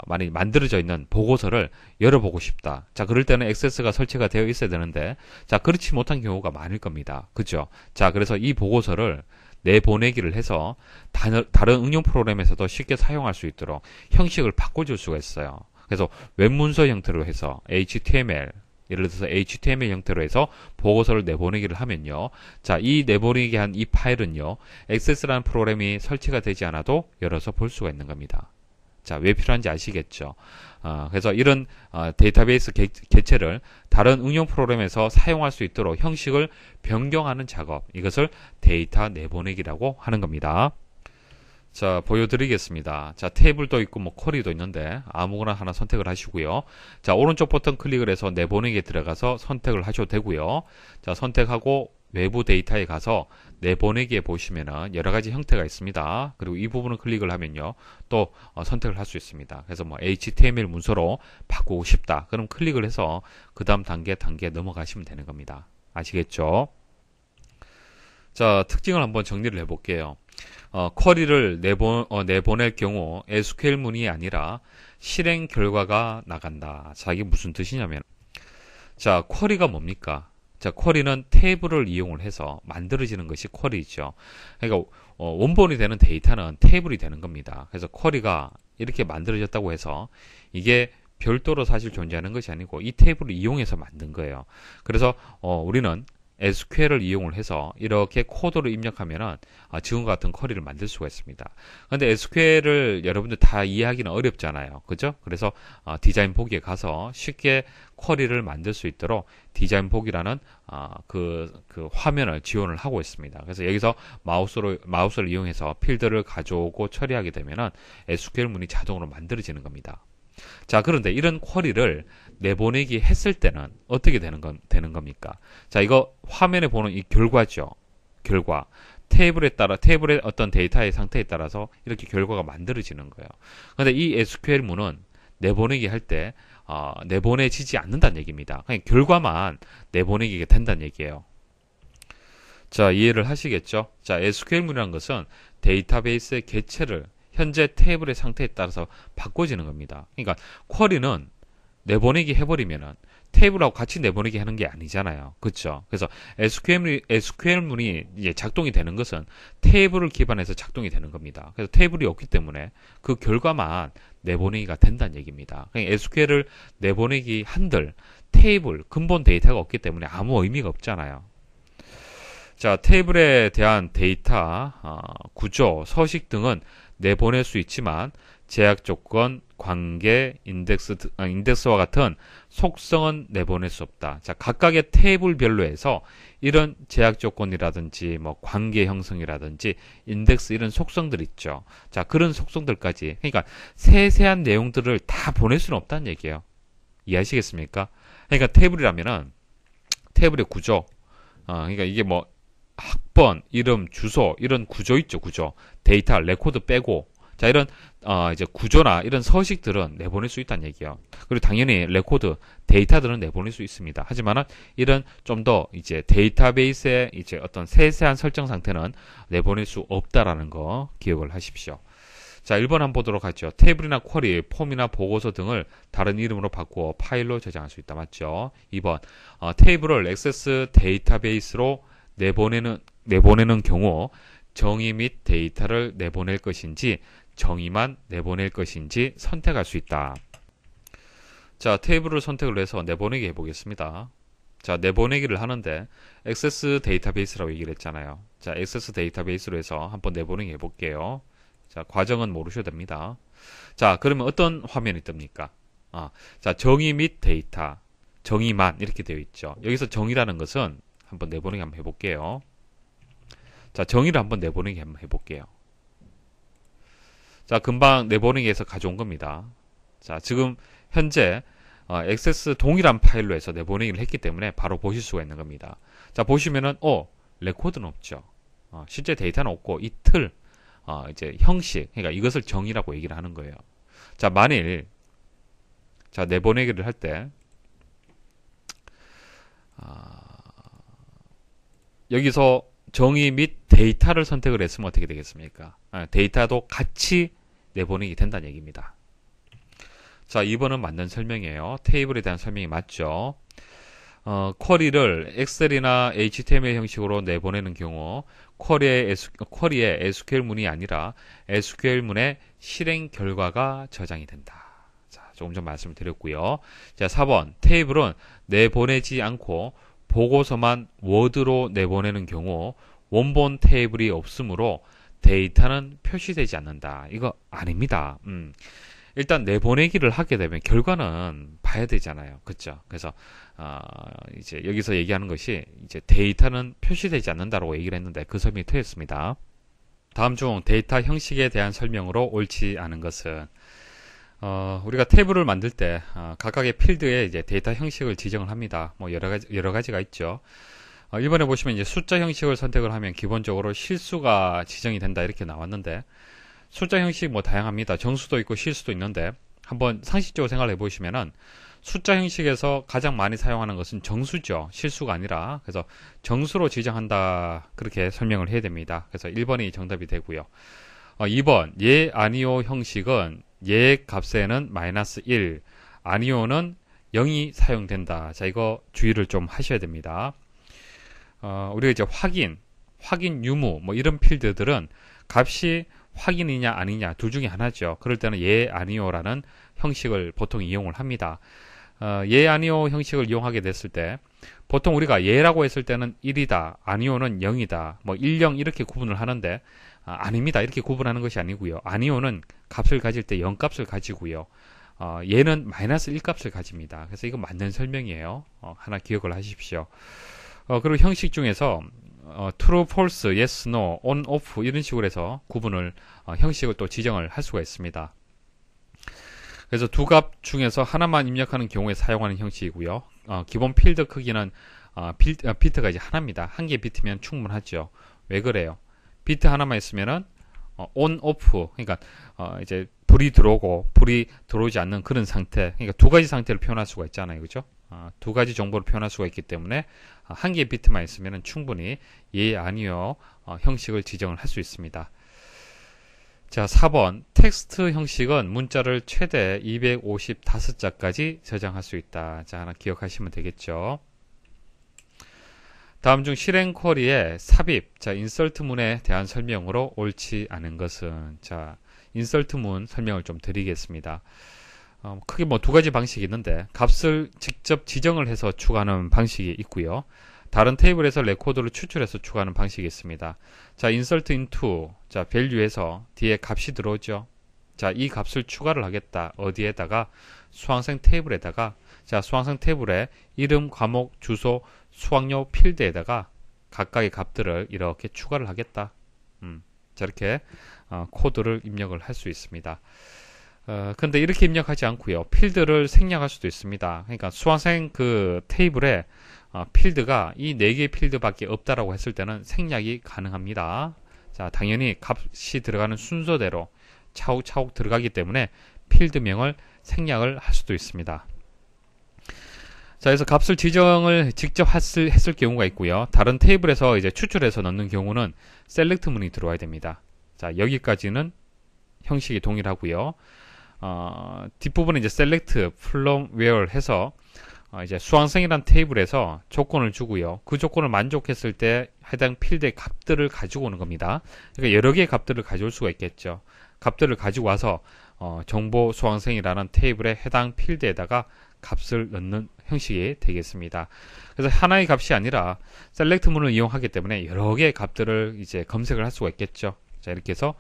많이 만들어져 있는 보고서를 열어보고 싶다. 자, 그럴 때는 액세스가 설치가 되어 있어야 되는데, 자, 그렇지 못한 경우가 많을 겁니다. 그죠? 자, 그래서 이 보고서를 내보내기를 해서 다른 응용 프로그램에서도 쉽게 사용할 수 있도록 형식을 바꿔줄 수가 있어요. 그래서 웹문서 형태로 해서 HTML, 예를 들어서 HTML 형태로 해서 보고서를 내보내기를 하면요. 자, 이 내보내기 한 이 파일은요, 액세스라는 프로그램이 설치가 되지 않아도 열어서 볼 수가 있는 겁니다. 자, 왜 필요한지 아시겠죠? 그래서 이런 데이터베이스 개체를 다른 응용 프로그램에서 사용할 수 있도록 형식을 변경하는 작업, 이것을 데이터 내보내기라고 하는 겁니다. 자, 보여드리겠습니다. 자, 테이블도 있고 뭐 쿼리도 있는데 아무거나 하나 선택을 하시고요. 자, 오른쪽 버튼 클릭을 해서 내보내기에 들어가서 선택을 하셔도 되고요. 자, 선택하고 외부 데이터에 가서 내보내기에 보시면은 여러 가지 형태가 있습니다. 그리고 이 부분을 클릭을 하면요, 또 선택을 할 수 있습니다. 그래서 뭐 HTML 문서로 바꾸고 싶다. 그럼 클릭을 해서 그 다음 단계 넘어가시면 되는 겁니다. 아시겠죠? 자, 특징을 한번 정리를 해볼게요. 쿼리를 내보낼 경우 SQL 문이 아니라 실행 결과가 나간다. 자, 이게 무슨 뜻이냐면, 자, 쿼리가 뭡니까? 자, 쿼리는 테이블을 이용을 해서 만들어지는 것이 쿼리죠. 그러니까 원본이 되는 데이터는 테이블이 되는 겁니다. 그래서 쿼리가 이렇게 만들어졌다고 해서 이게 별도로 사실 존재하는 것이 아니고 이 테이블을 이용해서 만든 거예요. 그래서 우리는 SQL을 이용을 해서 이렇게 코드를 입력하면은 지금과 같은 쿼리를 만들 수가 있습니다. 그런데 SQL을 여러분들 다 이해하기는 어렵잖아요. 그죠? 그래서 디자인 보기에 가서 쉽게 쿼리를 만들 수 있도록 디자인 보기라는 그 화면을 지원을 하고 있습니다. 그래서 여기서 마우스를 이용해서 필드를 가져오고 처리하게 되면은 SQL 문이 자동으로 만들어지는 겁니다. 자, 그런데 이런 쿼리를 내보내기 했을 때는 어떻게 되는 겁니까? 자, 이거 화면에 보는 이 결과죠. 결과. 테이블의 어떤 데이터의 상태에 따라서 이렇게 결과가 만들어지는 거예요. 그런데 이 SQL 문은 내보내기 할 때 내보내지지 않는다는 얘기입니다. 그냥 결과만 내보내기가 된다는 얘기예요. 자, 이해를 하시겠죠? 자, SQL 문이라는 것은 데이터베이스의 개체를 현재 테이블의 상태에 따라서 바꿔지는 겁니다. 그러니까 쿼리는 내보내기 해버리면은 테이블하고 같이 내보내기 하는 게 아니잖아요. 그렇죠? 그래서 SQL문이 이제 작동이 되는 것은 테이블을 기반해서 작동이 되는 겁니다. 그래서 테이블이 없기 때문에 그 결과만 내보내기가 된다는 얘기입니다. 그러니까 SQL을 내보내기 한들 테이블, 근본 데이터가 없기 때문에 아무 의미가 없잖아요. 자, 테이블에 대한 데이터, 구조, 서식 등은 내보낼 수 있지만 제약 조건, 관계, 인덱스와 같은 속성은 내보낼 수 없다. 자, 각각의 테이블별로 해서 이런 제약 조건이라든지 뭐 관계 형성이라든지 인덱스 이런 속성들 있죠. 자, 그런 속성들까지, 그러니까 세세한 내용들을 다 보낼 수는 없다는 얘기예요. 이해하시겠습니까? 그러니까 테이블이라면은 테이블의 구조, 그러니까 이게 뭐 학번, 이름, 주소 이런 구조 있죠. 구조, 데이터, 레코드 빼고, 자, 이런 이제 구조나 이런 서식들은 내보낼 수 있다는 얘기예요. 그리고 당연히 레코드, 데이터들은 내보낼 수 있습니다. 하지만은 이런 좀 더 이제 데이터베이스의 이제 어떤 세세한 설정 상태는 내보낼 수 없다라는 거 기억을 하십시오. 자, 1번 한번 보도록 하죠. 테이블이나 쿼리, 폼이나 보고서 등을 다른 이름으로 바꾸어 파일로 저장할 수 있다. 맞죠? 2번 테이블을 액세스 데이터베이스로 내보내는 경우 정의 및 데이터를 내보낼 것인지 정의만 내보낼 것인지 선택할 수 있다. 자, 테이블을 선택을 해서 내보내기 해보겠습니다. 자, 내보내기를 하는데 액세스 데이터베이스라고 얘기를 했잖아요. 자, 액세스 데이터베이스로 해서 한번 내보내기 해볼게요. 자, 과정은 모르셔도 됩니다. 자, 그러면 어떤 화면이 뜹니까? 자, 정의 및 데이터, 정의만 이렇게 되어 있죠. 여기서 정의라는 것은 한번 내보내기 한번 해볼게요. 자, 정의를 한번 내보내기 한번 해볼게요. 자, 금방 내보내기에서 가져온 겁니다. 자, 지금 현재 액세스 동일한 파일로 해서 내보내기를 했기 때문에 바로 보실 수가 있는 겁니다. 자, 보시면은 레코드는 없죠. 실제 데이터는 없고 이 틀, 이제 형식, 그러니까 이것을 정의라고 얘기를 하는 거예요. 자, 만일 자, 내보내기를 할 때 여기서 정의 및 데이터를 선택을 했으면 어떻게 되겠습니까? 데이터도 같이 내보내기 된다는 얘기입니다. 자, 2번은 맞는 설명이에요. 테이블에 대한 설명이 맞죠. 쿼리를 엑셀이나 HTML 형식으로 내보내는 경우 쿼리의 SQL문이 아니라 SQL문의 실행 결과가 저장이 된다. 자, 조금 전 말씀을 드렸고요. 자, 4번 테이블은 내보내지 않고 보고서만 워드로 내보내는 경우 원본 테이블이 없으므로 데이터는 표시되지 않는다. 이거 아닙니다. 일단 내보내기를 하게 되면 결과는 봐야 되잖아요. 그렇죠? 그래서 이제 여기서 얘기하는 것이 이제 데이터는 표시되지 않는다라고 얘기를 했는데 그 설명이 틀렸습니다. 다음 중 데이터 형식에 대한 설명으로 옳지 않은 것은 우리가 태블을 만들 때 각각의 필드에 이제 데이터 형식을 지정을 합니다. 뭐 여러 가지가 있죠. 1번에 보시면 이제 숫자 형식을 선택을 하면 기본적으로 실수가 지정이 된다 이렇게 나왔는데 숫자 형식 뭐 다양합니다. 정수도 있고 실수도 있는데 한번 상식적으로 생각을 해보시면은 숫자 형식에서 가장 많이 사용하는 것은 정수죠. 실수가 아니라. 그래서 정수로 지정한다 그렇게 설명을 해야 됩니다. 그래서 1번이 정답이 되고요. 2번 예 아니오 형식은 예 값에는 -1 아니오는 0이 사용된다. 자, 이거 주의를 좀 하셔야 됩니다. 우리가 이제 확인 유무 뭐 이런 필드들은 값이 확인이냐 아니냐 둘 중에 하나죠. 그럴 때는 예 아니오라는 형식을 보통 이용을 합니다. 예 아니오 형식을 이용하게 됐을 때 보통 우리가 예라고 했을 때는 1이다 아니오는 0이다 뭐 1, 0 이렇게 구분을 하는데 아닙니다. 이렇게 구분하는 것이 아니고요. 아니오는 값을 가질 때 0 값을 가지고요. 얘는 -1 값을 가집니다. 그래서 이거 맞는 설명이에요. 하나 기억을 하십시오. 그리고 형식 중에서 true, false, yes, no, on, off 이런 식으로 해서 구분을 형식을 또 지정을 할 수가 있습니다. 그래서 두 값 중에서 하나만 입력하는 경우에 사용하는 형식이고요. 기본 필드 크기는 비트가 이제 하나입니다. 한 개 비트면 충분하죠. 왜 그래요? 비트 하나만 있으면은 on, off 그러니까 이제 불이 들어오고 불이 들어오지 않는 그런 상태. 그러니까 두 가지 상태를 표현할 수가 있잖아요, 그죠? 두 가지 정보를 표현할 수가 있기 때문에 한 개의 비트만 있으면 충분히 예 아니요 형식을 지정을 할 수 있습니다. 자, 4번 텍스트 형식은 문자를 최대 255자까지 저장할 수 있다. 자, 하나 기억하시면 되겠죠. 다음 중 실행 쿼리의 삽입, 자, 인설트문에 대한 설명으로 옳지 않은 것은, 자, 인설트문 설명을 좀 드리겠습니다. 크게 뭐 두 가지 방식이 있는데 값을 직접 지정을 해서 추가하는 방식이 있고요. 다른 테이블에서 레코드를 추출해서 추가하는 방식이 있습니다. 자, insert into, 자, value에서 뒤에 값이 들어오죠. 자, 이 값을 추가를 하겠다. 어디에다가? 수강생 테이블에다가, 자, 수강생 테이블에 이름, 과목, 주소, 수강료 필드에다가 각각의 값들을 이렇게 추가를 하겠다. 자, 이렇게 코드를 입력을 할 수 있습니다. 근데 이렇게 입력하지 않고요. 필드를 생략할 수도 있습니다. 그러니까 수강생 그 테이블에 필드가 이 4개의 필드밖에 없다라고 했을 때는 생략이 가능합니다. 자, 당연히 값이 들어가는 순서대로 차곡차곡 들어가기 때문에 필드명을 생략을 할 수도 있습니다. 자, 그래서 값을 지정을 직접 했을 경우가 있고요. 다른 테이블에서 이제 추출해서 넣는 경우는 셀렉트 문이 들어와야 됩니다. 자, 여기까지는 형식이 동일하고요. 뒷부분은 이제 select from where 해서 이제 수강생이란 테이블에서 조건을 주고요. 그 조건을 만족했을 때 해당 필드의 값들을 가지고 오는 겁니다. 그러니까 여러 개의 값들을 가져올 수가 있겠죠. 값들을 가지고 와서 정보 수강생이라는 테이블의 해당 필드에다가 값을 넣는 형식이 되겠습니다. 그래서 하나의 값이 아니라 select 문을 이용하기 때문에 여러 개의 값들을 이제 검색을 할 수가 있겠죠. 자, 이렇게 해서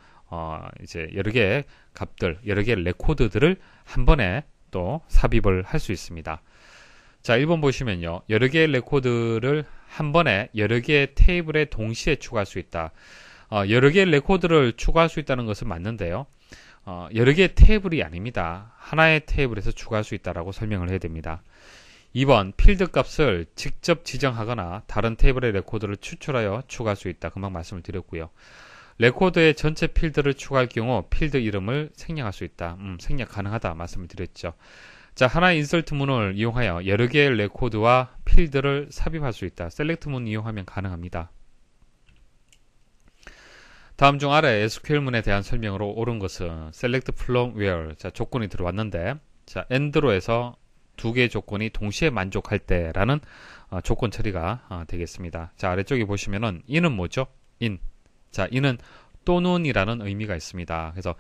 이제 여러 개의 값들, 여러 개의 레코드들을 한 번에 또 삽입을 할 수 있습니다. 자, 1번 보시면요. 여러 개의 레코드를 한 번에 여러 개의 테이블에 동시에 추가할 수 있다. 여러 개의 레코드를 추가할 수 있다는 것은 맞는데요. 여러 개의 테이블이 아닙니다. 하나의 테이블에서 추가할 수 있다라고 설명을 해야 됩니다. 2번 필드 값을 직접 지정하거나 다른 테이블의 레코드를 추출하여 추가할 수 있다. 금방 말씀을 드렸고요. 레코드의 전체 필드를 추가할 경우 필드 이름을 생략할 수 있다. 생략 가능하다 말씀을 드렸죠. 자, 하나의 인서트 문을 이용하여 여러 개의 레코드와 필드를 삽입할 수 있다. 셀렉트 문 이용하면 가능합니다. 다음 중 아래 SQL문에 대한 설명으로 옳은 것은 select from where. 자, 조건이 들어왔는데, 자, and로 해서 두 개의 조건이 동시에 만족할 때라는 조건 처리가 되겠습니다. 자, 아래쪽에 보시면은 in은 뭐죠? in. 자, in은 또는이라는 의미가 있습니다. 그래서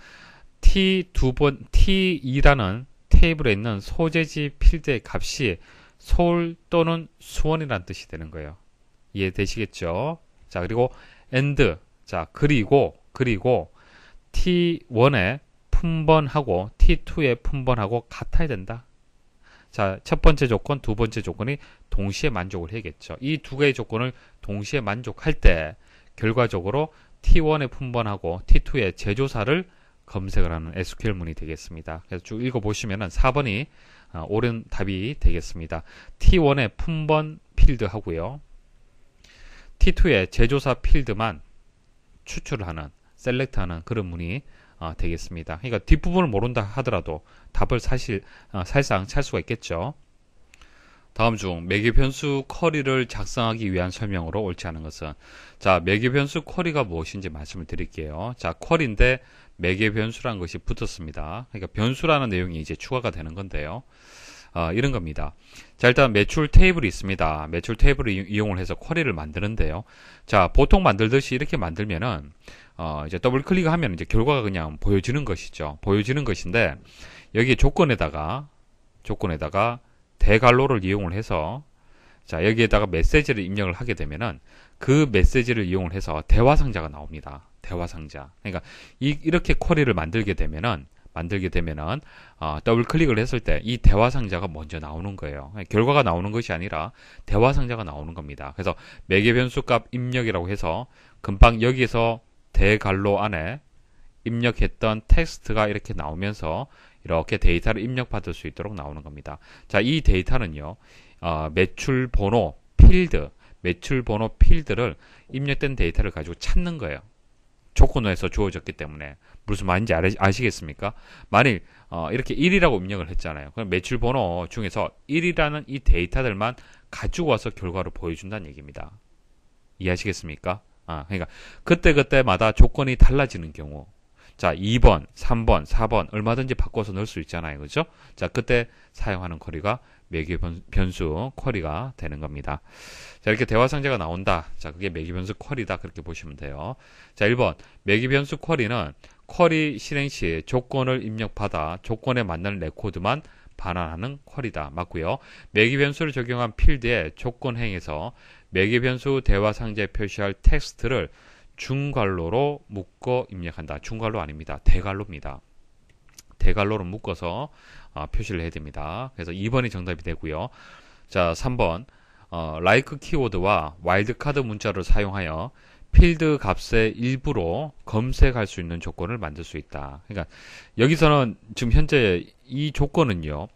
T2라는 테이블에 있는 소재지 필드의 값이 서울 또는 수원이라는 뜻이 되는 거예요. 이해되시겠죠? 자, 그리고 and. 자, 그리고 T1의 품번하고 T2의 품번하고 같아야 된다. 자, 첫 번째 조건, 두 번째 조건이 동시에 만족을 해야겠죠. 이 두 개의 조건을 동시에 만족할 때 결과적으로 T1의 품번하고 T2의 제조사를 검색을 하는 SQL문이 되겠습니다. 그래서 쭉 읽어보시면은 4번이 옳은 답이 되겠습니다. T1의 품번 필드 하고요. T2의 제조사 필드만 추출을 하는, 셀렉트하는 그런 문이 되겠습니다. 그러니까 뒷부분을 모른다 하더라도 답을 사실상 찾을 수가 있겠죠. 다음 중 매개 변수 쿼리를 작성하기 위한 설명으로 옳지 않은 것은, 자, 매개 변수 쿼리가 무엇인지 말씀을 드릴게요. 자, 쿼리인데 매개 변수라는 것이 붙었습니다. 그러니까 변수라는 내용이 이제 추가가 되는 건데요. 이런 겁니다. 자, 일단 매출 테이블이 있습니다. 매출 테이블을 이용을 해서 쿼리를 만드는데요. 자, 보통 만들듯이 이렇게 만들면은 이제 더블 클릭하면 이제 결과가 그냥 보여지는 것이죠. 보여지는 것인데 여기 조건에다가 대괄호를 이용을 해서, 자, 여기에다가 메시지를 입력을 하게 되면은 그 메시지를 이용을 해서 대화 상자가 나옵니다. 대화 상자. 그러니까 이렇게 쿼리를 만들게 되면은 더블 클릭을 했을 때 이 대화 상자가 먼저 나오는 거예요. 결과가 나오는 것이 아니라 대화 상자가 나오는 겁니다. 그래서 매개 변수 값 입력이라고 해서 금방 여기에서 대괄호 안에 입력했던 텍스트가 이렇게 나오면서 이렇게 데이터를 입력받을 수 있도록 나오는 겁니다. 자, 이 데이터는요, 매출 번호 필드를 입력된 데이터를 가지고 찾는 거예요. 조건에서 주어졌기 때문에. 무슨 말인지 아시겠습니까? 만일 이렇게 1이라고 입력을 했잖아요. 그럼 매출 번호 중에서 1이라는 이 데이터들만 가지고 와서 결과를 보여준다는 얘기입니다. 이해하시겠습니까? 그러니까 그때마다 조건이 달라지는 경우, 자, 2번, 3번, 4번 얼마든지 바꿔서 넣을 수 있잖아요. 그죠? 자, 그때 사용하는 쿼리가 매개 변수 쿼리가 되는 겁니다. 자, 이렇게 대화 상자가 나온다. 자, 그게 매개 변수 쿼리다. 그렇게 보시면 돼요. 자, 1번. 매개 변수 쿼리는 쿼리 실행 시 조건을 입력받아 조건에 맞는 레코드만 반환하는 쿼리다. 맞고요. 매개 변수를 적용한 필드의 조건 행에서 매개 변수 대화 상자에 표시할 텍스트를 중괄호로 묶어 입력한다. 중괄호 아닙니다. 대괄호입니다. 대괄호로 묶어서 표시를 해야 됩니다. 그래서 2번이 정답이 되고요. 자, 3번. like 키워드와 와일드카드 문자를 사용하여 필드 값의 일부로 검색할 수 있는 조건을 만들 수 있다. 그러니까 여기서는 지금 현재 이 조건은요,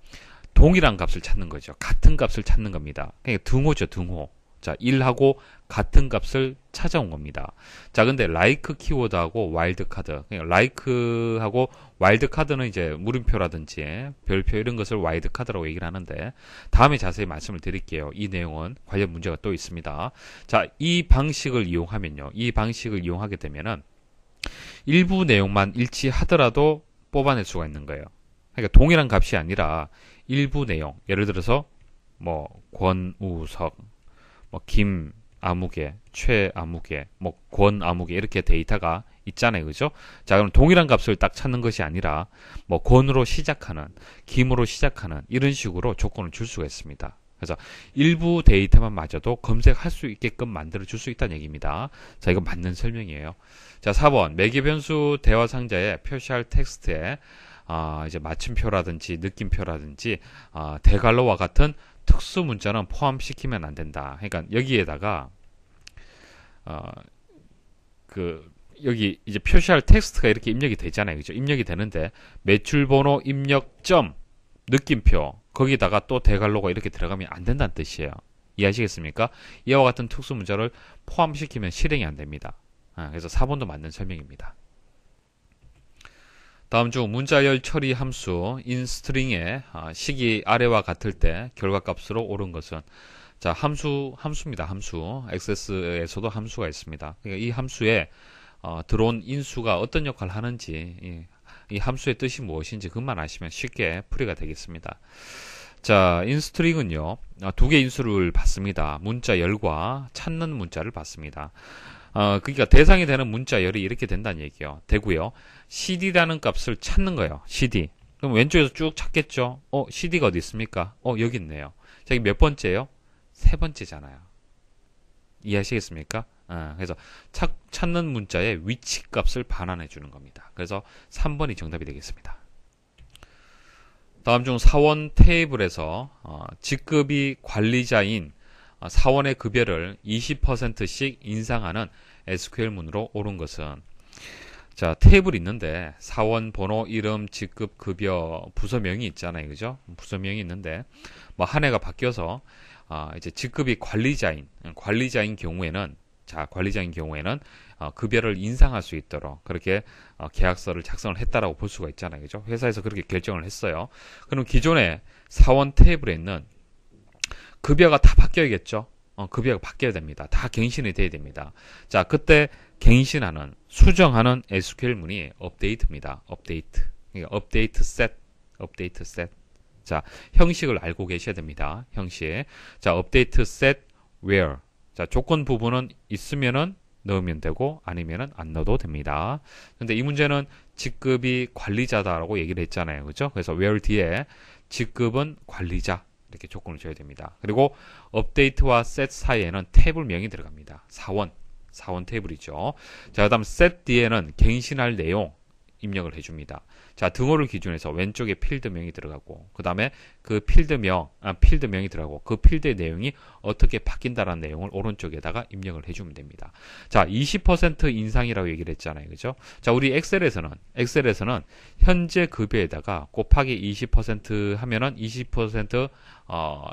동일한 값을 찾는 거죠. 같은 값을 찾는 겁니다. 그러니까 등호죠, 등호. 자, 1하고 같은 값을 찾아온 겁니다. 자, 근데 like 키워드하고 와일드카드, 그러니까 like하고 와일드카드는 이제 물음표라든지 별표 이런 것을 와일드카드라고 얘기를 하는데, 다음에 자세히 말씀을 드릴게요. 이 내용은 관련 문제가 또 있습니다. 자, 이 방식을 이용하게 되면은 일부 내용만 일치하더라도 뽑아낼 수가 있는 거예요. 그러니까 동일한 값이 아니라 일부 내용, 예를 들어서 뭐 권우석, 뭐 김아무개, 최아무개, 뭐 권아무개 이렇게 데이터가 있잖아요. 그죠? 자, 그럼 동일한 값을 딱 찾는 것이 아니라 뭐 권으로 시작하는, 김으로 시작하는 이런 식으로 조건을 줄 수가 있습니다. 그래서 일부 데이터만 맞아도 검색할 수 있게끔 만들어 줄 수 있다는 얘기입니다. 자, 이거 맞는 설명이에요. 자, 4번. 매개 변수 대화 상자에 표시할 텍스트에 이제 맞춤표라든지 느낌표라든지 대괄호와 같은 특수 문자는 포함시키면 안 된다. 그러니까 여기에다가 여기 이제 표시할 텍스트가 이렇게 입력이 되잖아요. 그죠? 입력이 되는데 매출번호 입력점 느낌표 거기다가 또 대괄호가 이렇게 들어가면 안 된다는 뜻이에요. 이해하시겠습니까? 이와 같은 특수 문자를 포함시키면 실행이 안 됩니다. 그래서 4번도 맞는 설명입니다. 다음 중 문자열 처리 함수 inString의 식이 아래와 같을 때 결과값으로 옳은 것은 자 함수입니다. 함수 XS에서도 함수가 있습니다. 그러니까 이 함수에 들어온 인수가 어떤 역할을 하는지 이 함수의 뜻이 무엇인지 그것만 아시면 쉽게 풀이가 되겠습니다. 자, inString은요, 두 개의 인수를 받습니다. 문자열과 찾는 문자를 받습니다. 그러니까 대상이 되는 문자열이 이렇게 된다는 얘기예요. 되고요. cd라는 값을 찾는 거예요. cd. 그럼 왼쪽에서 쭉 찾겠죠? cd가 어디 있습니까? 여기 있네요. 자, 이게 몇 번째예요? 세 번째잖아요. 이해하시겠습니까? 그래서 찾는 문자의 위치 값을 반환해 주는 겁니다. 그래서 3번이 정답이 되겠습니다. 다음 중 사원 테이블에서 직급이 관리자인 사원의 급여를 20%씩 인상하는 SQL문으로 옳은 것은 자 테이블이 있는데 사원 번호, 이름, 직급, 급여, 부서명이 있잖아요. 그죠? 부서명이 있는데 뭐 한 해가 바뀌어서 이제 직급이 관리자인 경우에는 관리자인 경우에는 급여를 인상할 수 있도록 그렇게 계약서를 작성을 했다라고 볼 수가 있잖아요. 그죠? 회사에서 그렇게 결정을 했어요. 그럼 기존에 사원 테이블에 있는 급여가 다 바뀌어야겠죠? 급여가 바뀌어야 됩니다. 다 갱신이 돼야 됩니다. 자, 그때 갱신하는, 수정하는 SQL문이 업데이트입니다. 업데이트. 그러니까 업데이트 셋. 자, 형식을 알고 계셔야 됩니다. 형식. 자, 업데이트 셋 where. 자, 조건 부분은 있으면은 넣으면 되고 아니면은 안 넣어도 됩니다. 근데 이 문제는 직급이 관리자다라고 얘기를 했잖아요. 그죠? 그래서 where 뒤에 직급은 관리자 이렇게 조건을 줘야 됩니다. 그리고 업데이트와 set 사이에는 테이블명이 들어갑니다. 사원 테이블이죠. 자, 그다음 set 뒤에는 갱신할 내용 입력을 해줍니다. 자, 등호를 기준해서 왼쪽에 필드명이 들어가고 그 다음에 그 필드명이 들어가고 그 필드의 내용이 어떻게 바뀐다라는 내용을 오른쪽에다가 입력을 해주면 됩니다. 자, 20% 인상이라고 얘기를 했잖아요. 그죠? 자, 우리 엑셀에서는 현재 급여에다가 곱하기 20% 하면은 20%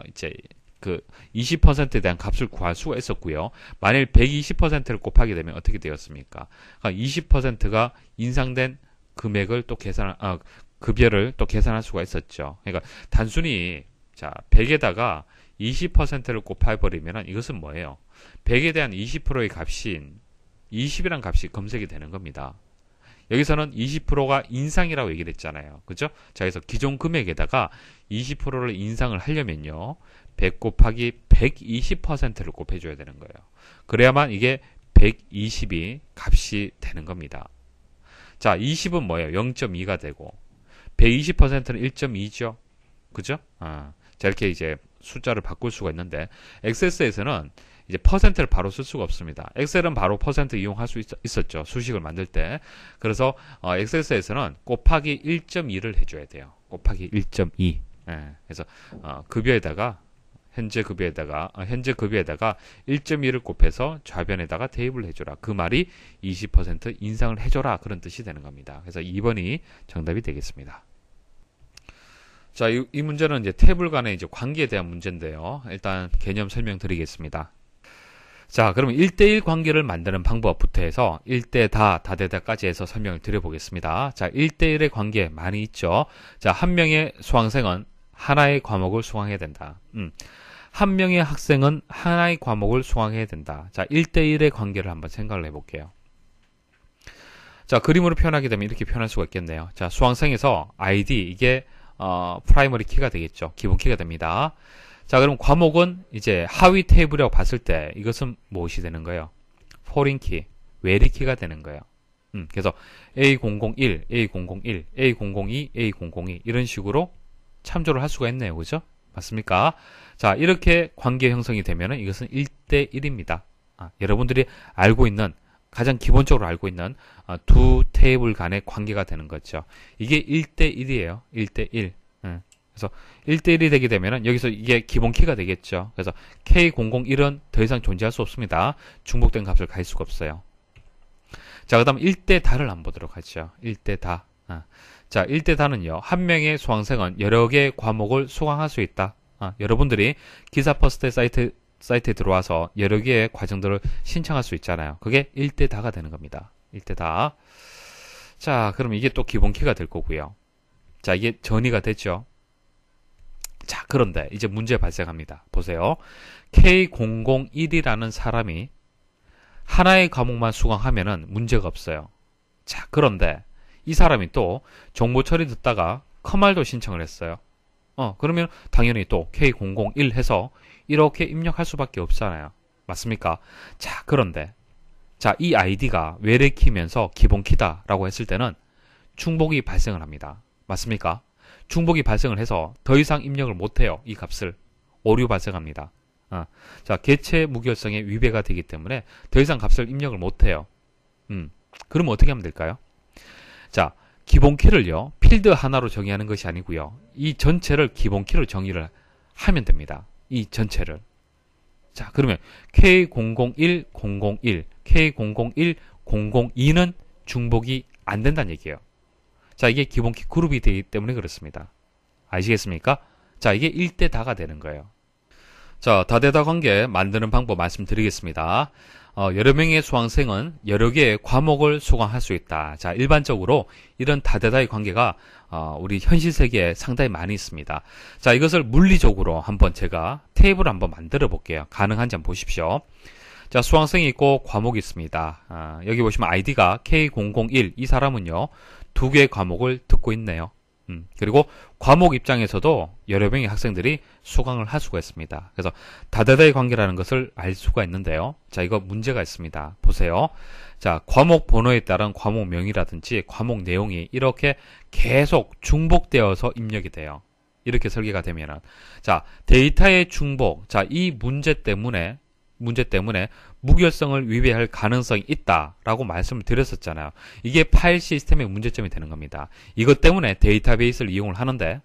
이제 그 20%에 대한 값을 구할 수가 있었고요. 만일 120%를 곱하게 되면 어떻게 되었습니까? 그러니까 20%가 인상된 금액을 또 급여를 또 계산할 수가 있었죠. 그러니까 단순히 자 100에다가 20%를 곱해버리면 이것은 뭐예요? 100에 대한 20%의 값인 20이란 값이 검색이 되는 겁니다. 여기서는 20%가 인상이라고 얘기를 했잖아요. 그죠? 자, 그래서 기존 금액에다가 20%를 인상을 하려면요. 100 곱하기 120%를 곱해줘야 되는 거예요. 그래야만 이게 120이 값이 되는 겁니다. 자, 20은 뭐예요? 0.2가 되고 120%는 1.2죠. 그죠? 자, 이렇게 이제 숫자를 바꿀 수가 있는데 XS에서는 이제 퍼센트를 바로 쓸 수가 없습니다. 엑셀은 바로 퍼센트 이용할 수 있었죠. 수식을 만들 때. 그래서 XS에서는 곱하기 1.2를 해줘야 돼요. 곱하기 1.2. 그래서 급여에다가 현재 급여에다가 1.2를 곱해서 좌변에다가 대입을 해줘라. 그 말이 20% 인상을 해줘라. 그런 뜻이 되는 겁니다. 그래서 2번이 정답이 되겠습니다. 자, 이 문제는 이제 테이블 간의 이제 관계에 대한 문제인데요. 일단 개념 설명드리겠습니다. 자, 그러면 1대1 관계를 만드는 방법부터 해서 1대 다대다까지 해서 설명을 드려보겠습니다. 자, 1대1의 관계 많이 있죠. 자, 한 명의 수강생은 하나의 과목을 수강해야 된다. 한 명의 학생은 하나의 과목을 수강해야 된다. 자, 1대1의 관계를 한번 생각을 해볼게요. 자, 그림으로 표현하게 되면 이렇게 표현할 수가 있겠네요. 자, 수강생에서 ID, 이게 프라이머리 키가 되겠죠. 기본 키가 됩니다. 자, 그럼 과목은 이제 하위 테이블이라고 봤을 때 이것은 무엇이 되는 거예요? 포린 키, 외리 키가 되는 거예요. 그래서 A001, A001, A002, A002 이런 식으로 참조를 할 수가 있네요. 그죠? 맞습니까? 자, 이렇게 관계 형성이 되면 이것은 1대1입니다. 여러분들이 알고 있는 가장 기본적으로 알고 있는 두 테이블 간의 관계가 되는 거죠. 이게 1대1이에요. 1대1. 그래서 1대1이 되게 되면 여기서 이게 기본 키가 되겠죠. 그래서 K001은 더 이상 존재할 수 없습니다. 중복된 값을 가질 수가 없어요. 자, 그 다음 1대 다를 한번 보도록 하죠. 1대 다. 자, 1대 다는요, 한 명의 수강생은 여러 개의 과목을 수강할 수 있다. 여러분들이 기사 퍼스트 사이트에 들어와서 여러 개의 과정들을 신청할 수 있잖아요. 그게 1대 다가 되는 겁니다. 1대 다. 자, 그럼 이게 또 기본키가 될 거고요. 자, 이게 전이가 됐죠. 자, 그런데 이제 문제 발생합니다. 보세요. K001이라는 사람이 하나의 과목만 수강하면은 문제가 없어요. 자, 그런데 이 사람이 또 정보 처리 듣다가 커말도 신청을 했어요. 그러면 당연히 또 K001 해서 이렇게 입력할 수밖에 없잖아요. 맞습니까? 자, 그런데 자, 이 아이디가 외래키면서 기본키다라고 했을 때는 중복이 발생을 합니다. 맞습니까? 중복이 발생을 해서 더 이상 입력을 못해요. 이 값을. 오류 발생합니다. 자, 개체 무결성에 위배가 되기 때문에 더 이상 값을 입력을 못해요. 그러면 어떻게 하면 될까요? 자, 기본키를요, 필드 하나로 정의하는 것이 아니고요, 이 전체를 기본키로 정의를 하면 됩니다. 이 전체를. 자, 그러면 K001, 001, K001, 002는 중복이 안 된다는 얘기예요. 자, 이게 기본키 그룹이 되기 때문에 그렇습니다. 아시겠습니까? 자, 이게 1대 다가 되는 거예요. 자, 다대다 관계 만드는 방법 말씀드리겠습니다. 여러 명의 수강생은 여러 개의 과목을 수강할 수 있다. 자, 일반적으로 이런 다대다의 관계가 우리 현실 세계에 상당히 많이 있습니다. 자, 이것을 물리적으로 한번 제가 테이블을 한번 만들어 볼게요. 가능한지 한번 보십시오. 자, 수강생이 있고 과목이 있습니다. 여기 보시면 아이디가 K001, 이 사람은요, 두 개의 과목을 듣고 있네요. 그리고 과목 입장에서도 여러 명의 학생들이 수강을 할 수가 있습니다. 그래서 다대다의 관계라는 것을 알 수가 있는데요. 자, 이거 문제가 있습니다. 보세요. 자, 과목 번호에 따른 과목명이라든지 과목 내용이 이렇게 계속 중복되어서 입력이 돼요. 이렇게 설계가 되면은. 자, 데이터의 중복. 자, 이 문제 때문에 무결성을 위배할 가능성이 있다라고 말씀을 드렸었잖아요. 이게 파일 시스템의 문제점이 되는 겁니다. 이것 때문에 데이터베이스를 이용을 하는데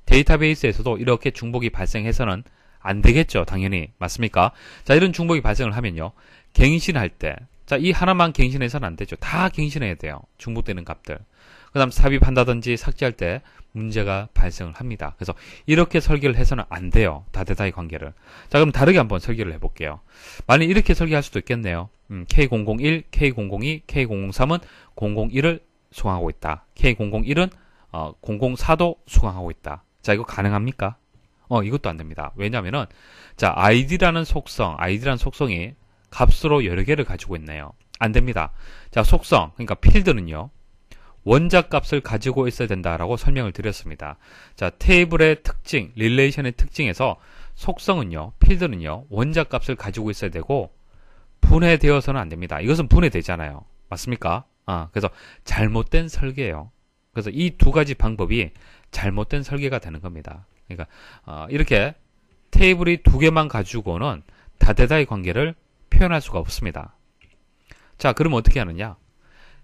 데이터베이스에서도 이렇게 중복이 발생해서는 안 되겠죠. 당연히. 맞습니까? 자, 이런 중복이 발생을 하면요, 갱신할 때, 자, 이 하나만 갱신해서는 안 되죠. 다 갱신해야 돼요. 중복되는 값들. 그 다음 삽입한다든지 삭제할 때 문제가 발생을 합니다. 그래서 이렇게 설계를 해서는 안 돼요. 다대다의 관계를. 자, 그럼 다르게 한번 설계를 해볼게요. 만약 이렇게 설계할 수도 있겠네요. K001, K002, K003은 001을 수강하고 있다. K001은 004도 수강하고 있다. 자, 이거 가능합니까? 이것도 안 됩니다. 왜냐면은, 자, 아이디라는 속성이 값으로 여러 개를 가지고 있네요. 안 됩니다. 자, 속성, 그러니까 필드는요, 원작 값을 가지고 있어야 된다라고 설명을 드렸습니다. 자, 테이블의 특징, 릴레이션의 특징에서 속성은요, 필드는요, 원작 값을 가지고 있어야 되고, 분해되어서는 안 됩니다. 이것은 분해되잖아요. 맞습니까? 그래서 잘못된 설계예요. 그래서 이 두 가지 방법이 잘못된 설계가 되는 겁니다. 그러니까, 이렇게 테이블이 두 개만 가지고는 다대다의 관계를 표현할 수가 없습니다. 자, 그럼 어떻게 하느냐?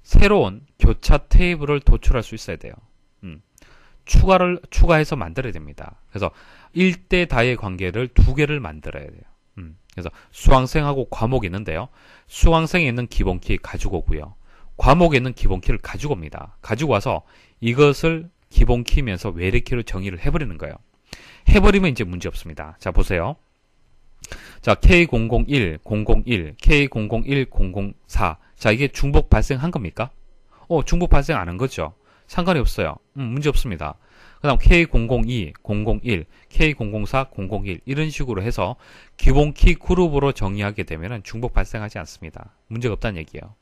새로운 교차 테이블을 도출할 수 있어야 돼요. 추가해서 만들어야 됩니다. 그래서 1대 다의 관계를 두 개를 만들어야 돼요. 그래서 수강생하고 과목이 있는데요. 수강생에 있는 기본키 가지고 오고요. 과목에 있는 기본키를 가지고 옵니다. 가지고 와서 이것을 기본키면서 외래키로 정의를 해버리는 거예요. 해버리면 이제 문제 없습니다. 자, 보세요. 자, K001, 001, K001, 004. 자, 이게 중복 발생한 겁니까? 중복 발생 안 한 거죠. 상관이 없어요. 문제 없습니다. 그 다음 K002, 001, K004, 001 이런 식으로 해서 기본키 그룹으로 정의하게 되면 중복 발생하지 않습니다. 문제가 없다는 얘기예요.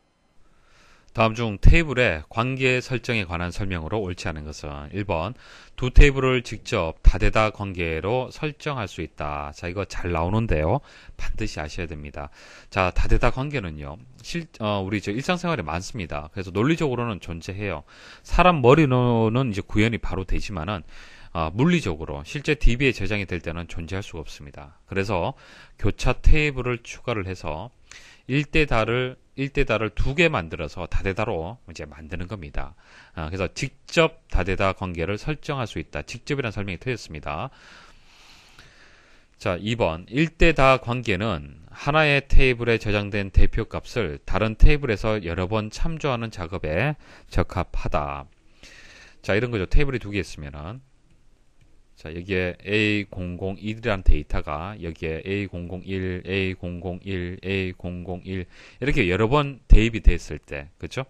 다음 중 테이블의 관계 설정에 관한 설명으로 옳지 않은 것은 1번 두 테이블을 직접 다대다 관계로 설정할 수 있다. 자, 이거 잘 나오는데요. 반드시 아셔야 됩니다. 자, 다대다 관계는요, 우리 일상생활에 많습니다. 그래서 논리적으로는 존재해요. 사람 머리로는 이제 구현이 바로 되지만은 물리적으로 실제 DB에 저장이 될 때는 존재할 수가 없습니다. 그래서 교차 테이블을 추가를 해서 1대 다를 두 개 만들어서 다대다로 이제 만드는 겁니다. 그래서 직접 다대다 관계를 설정할 수 있다. 직접이라는 설명이 틀렸습니다. 자, 2번 1대 다 관계는 하나의 테이블에 저장된 대표 값을 다른 테이블에서 여러 번 참조하는 작업에 적합하다. 자, 이런 거죠. 테이블이 두 개 있으면은, 자, 여기에 A001이라는 데이터가 여기에 A001, A001, A001 이렇게 여러 번 대입이 됐을 때, 그죠?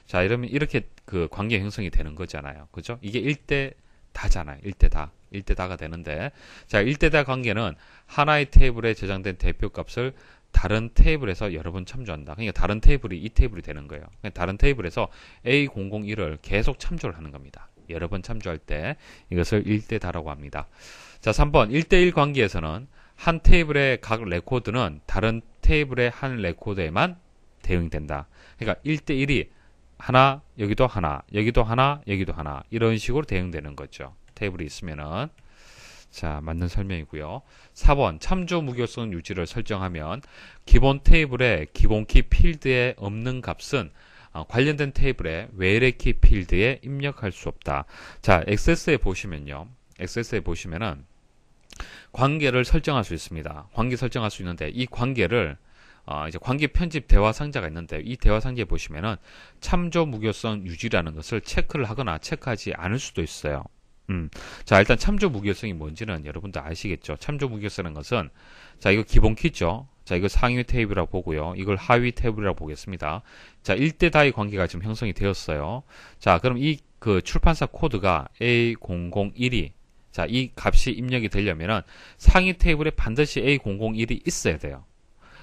자, 이러면 이렇게 그 관계 형성이 되는 거잖아요. 그죠? 이게 1대 다잖아요. 1대 다. 1대 다가 되는데, 자, 1대 다 관계는 하나의 테이블에 저장된 대표 값을 다른 테이블에서 여러 번 참조한다. 그러니까 다른 테이블이 이 테이블이 되는 거예요. 그러니까 다른 테이블에서 A001을 계속 참조를 하는 겁니다. 여러 번 참조할 때 이것을 1대 다라고 합니다. 자, 3번 1대1 관계에서는 한 테이블의 각 레코드는 다른 테이블의 한 레코드에만 대응된다. 그러니까 1대1이 하나, 여기도 하나, 여기도 하나, 여기도 하나 이런 식으로 대응되는 거죠. 테이블이 있으면은. 자, 맞는 설명이고요. 4번 참조 무결성 유지를 설정하면 기본 테이블의 기본키 필드에 없는 값은 관련된 테이블의 외래키 필드에 입력할 수 없다. 자, XS에 보시면요. XS에 보시면은 관계를 설정할 수 있습니다. 관계 설정할 수 있는데 이 관계를 이제 관계 편집 대화 상자가 있는데 이 대화 상자에 보시면은 참조 무결성 유지라는 것을 체크를 하거나 체크하지 않을 수도 있어요. 자, 일단 참조 무결성이 뭔지는 여러분도 아시겠죠? 참조 무결성이라는 것은 자, 이거 기본 키죠. 자, 이거 상위 테이블이라고 보고요. 이걸 하위 테이블이라고 보겠습니다. 자, 1대 다의 관계가 지금 형성이 되었어요. 자, 그럼 이 그 출판사 코드가 A001이 자, 이 값이 입력이 되려면은 상위 테이블에 반드시 A001이 있어야 돼요.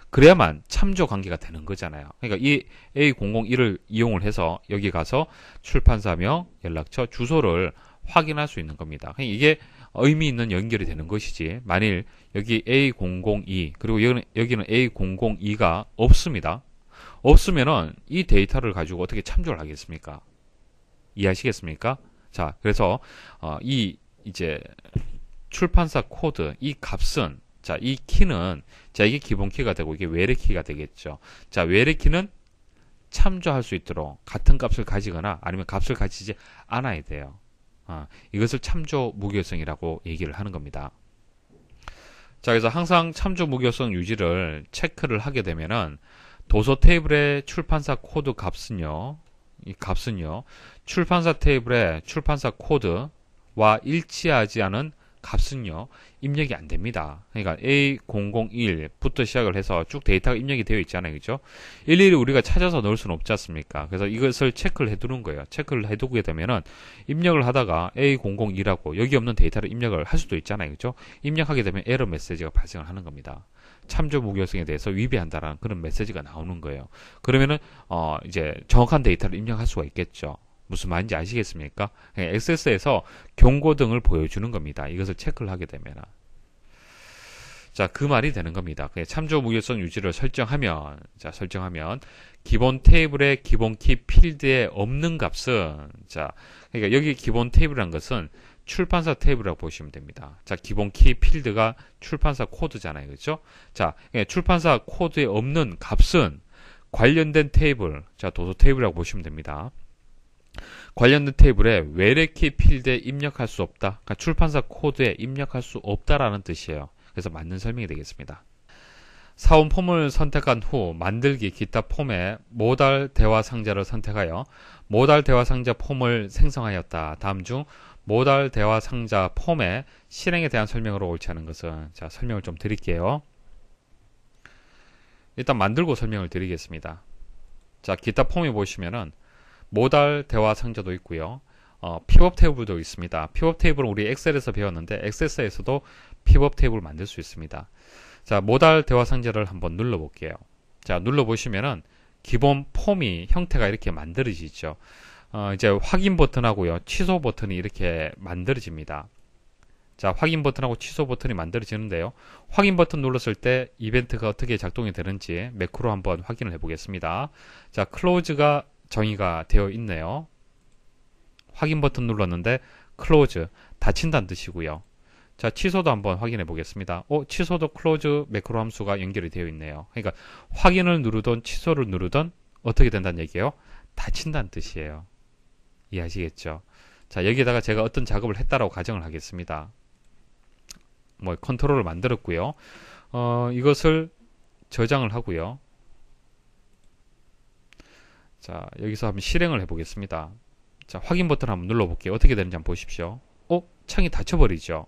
그래야만 참조 관계가 되는 거잖아요. 그러니까 이 A001을 이용을 해서 여기 가서 출판사명, 연락처, 주소를 확인할 수 있는 겁니다. 그러니까 이게 의미 있는 연결이 되는 것이지 만일 여기 A002 그리고 여기는 A002가 없습니다. 없으면은 이 데이터를 가지고 어떻게 참조를 하겠습니까? 이해하시겠습니까? 자, 그래서 이 이제 출판사 코드 이 값은 자, 이 키는 자, 이게 기본 키가 되고 이게 외래 키가 되겠죠. 자, 외래 키는 참조할 수 있도록 같은 값을 가지거나 아니면 값을 가지지 않아야 돼요. 이것을 참조 무결성이라고 얘기를 하는 겁니다. 자, 그래서 항상 참조 무결성 유지를 체크를 하게 되면은 도서 테이블의 출판사 코드 값은요, 이 값은요, 출판사 테이블의 출판사 코드와 일치하지 않은 값은요, 입력이 안 됩니다. 그러니까 A001부터 시작을 해서 쭉 데이터가 입력이 되어 있잖아요. 그죠? 일일이 우리가 찾아서 넣을 수는 없지 않습니까? 그래서 이것을 체크를 해두는 거예요. 체크를 해두게 되면은 입력을 하다가 A002라고 여기 없는 데이터를 입력을 할 수도 있잖아요. 그죠? 입력하게 되면 에러 메시지가 발생을 하는 겁니다. 참조 무결성에 대해서 위배한다라는 그런 메시지가 나오는 거예요. 그러면은 이제 정확한 데이터를 입력할 수가 있겠죠. 무슨 말인지 아시겠습니까? XS에서 경고 등을 보여주는 겁니다. 이것을 체크를 하게 되면. 자, 그 말이 되는 겁니다. 참조 무결성 유지를 설정하면, 자, 설정하면, 기본 테이블의 기본 키 필드에 없는 값은, 자, 그러니까 여기 기본 테이블이라는 것은 출판사 테이블이라고 보시면 됩니다. 자, 기본 키 필드가 출판사 코드잖아요. 그렇죠? 자, 출판사 코드에 없는 값은 관련된 테이블, 자, 도서 테이블이라고 보시면 됩니다. 관련된 테이블에 외래키 필드에 입력할 수 없다. 그러니까 출판사 코드에 입력할 수 없다라는 뜻이에요. 그래서 맞는 설명이 되겠습니다. 사원 폼을 선택한 후 만들기 기타 폼의 모달 대화 상자를 선택하여 모달 대화 상자 폼을 생성하였다. 다음 중 모달 대화 상자 폼의 실행에 대한 설명으로 옳지 않은 것은 자, 설명을 좀 드릴게요. 일단 만들고 설명을 드리겠습니다. 자, 기타 폼에 보시면은 모달 대화 상자도 있고요. 픽업 테이블도 있습니다. 픽업 테이블은 우리 엑셀에서 배웠는데 XS에서도 픽업 테이블을 만들 수 있습니다. 자, 모달 대화 상자를 한번 눌러 볼게요. 자, 눌러 보시면은 기본 폼이 형태가 이렇게 만들어지죠. 이제 확인 버튼하고요. 취소 버튼이 이렇게 만들어집니다. 자, 확인 버튼하고 취소 버튼이 만들어지는데요. 확인 버튼 눌렀을 때 이벤트가 어떻게 작동이 되는지 매크로 한번 확인을 해 보겠습니다. 자, 클로즈가 정의가 되어 있네요. 확인 버튼 눌렀는데 클로즈 닫힌다는 뜻이고요. 자, 취소도 한번 확인해 보겠습니다. 취소도 클로즈 매크로 함수가 연결이 되어 있네요. 그러니까 확인을 누르던 취소를 누르던 어떻게 된다는 얘기예요? 닫힌다는 뜻이에요. 이해하시겠죠? 자, 여기에다가 제가 어떤 작업을 했다라고 가정을 하겠습니다. 컨트롤을 만들었고요. 이것을 저장을 하고요. 자, 여기서 한번 실행을 해보겠습니다. 자, 확인 버튼 한번 눌러볼게요. 어떻게 되는지 한번 보십시오. 창이 닫혀버리죠.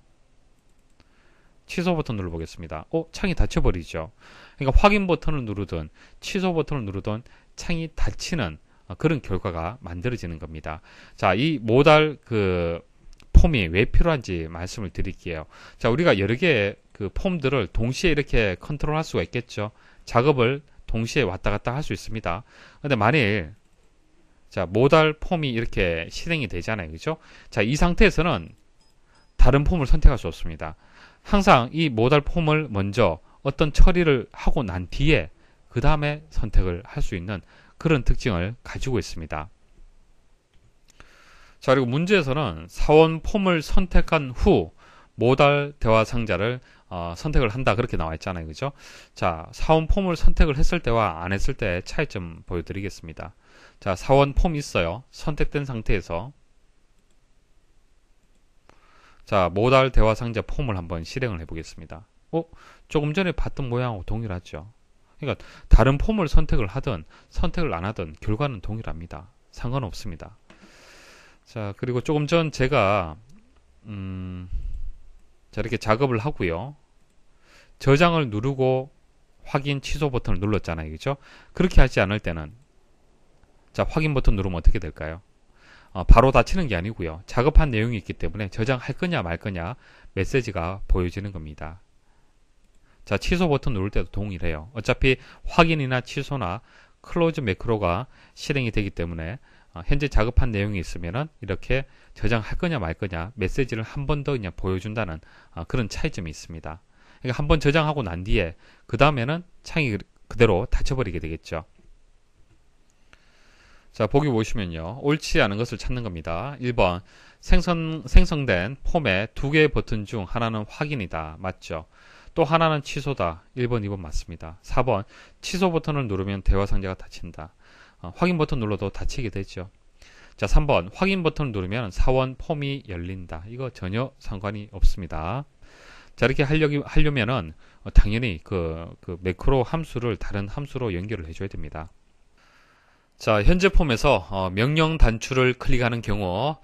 취소 버튼 눌러보겠습니다. 창이 닫혀버리죠. 그러니까 확인 버튼을 누르든 취소 버튼을 누르든 창이 닫히는 그런 결과가 만들어지는 겁니다. 자, 이 모달 폼이 왜 필요한지 말씀을 드릴게요. 자, 우리가 여러 개의 폼들을 동시에 이렇게 컨트롤할 수가 있겠죠. 작업을 동시에 왔다 갔다 할 수 있습니다. 근데 만일 자, 모달 폼이 이렇게 실행이 되잖아요. 그죠? 자, 이 상태에서는 다른 폼을 선택할 수 없습니다. 항상 이 모달 폼을 먼저 어떤 처리를 하고 난 뒤에 그 다음에 선택을 할 수 있는 그런 특징을 가지고 있습니다. 자, 그리고 문제에서는 사원 폼을 선택한 후 모달 대화 상자를 선택을 한다 그렇게 나와 있잖아요. 그죠? 자, 사원 폼을 선택을 했을 때와 안 했을 때 차이점 보여드리겠습니다. 자, 사원 폼이 있어요. 선택된 상태에서 자, 모달 대화 상자 폼을 한번 실행을 해보겠습니다. 조금 전에 봤던 모양하고 동일하죠. 그러니까 다른 폼을 선택을 하든 선택을 안 하든 결과는 동일합니다. 상관없습니다. 자, 그리고 조금 전 제가 자, 이렇게 작업을 하고요. 저장을 누르고 확인 취소 버튼을 눌렀잖아요. 그죠? 그렇게 하지 않을 때는 자, 확인 버튼 누르면 어떻게 될까요? 바로 닫히는 게 아니고요. 작업한 내용이 있기 때문에 저장할 거냐 말 거냐 메시지가 보여지는 겁니다. 자, 취소 버튼 누를 때도 동일해요. 어차피 확인이나 취소나 클로즈 매크로가 실행이 되기 때문에 현재 작업한 내용이 있으면은 이렇게 저장할 거냐 말 거냐 메시지를 한 번 더 그냥 보여준다는 그런 차이점이 있습니다. 그러니까 한번 저장하고 난 뒤에 그 다음에는 창이 그대로 닫혀버리게 되겠죠. 자, 보기 보시면요. 옳지 않은 것을 찾는 겁니다. 1번 생성된 폼의 두 개의 버튼 중 하나는 확인이다. 맞죠? 또 하나는 취소다. 1번, 2번 맞습니다. 4번 취소 버튼을 누르면 대화 상자가 닫힌다. 확인 버튼 눌러도 닫히게 되죠. 자, 3번 확인 버튼을 누르면 사원 폼이 열린다. 이거 전혀 상관이 없습니다. 자, 이렇게 하려면은 당연히 그 매크로 함수를 다른 함수로 연결을 해줘야 됩니다. 자, 현재 폼에서 명령 단추를 클릭하는 경우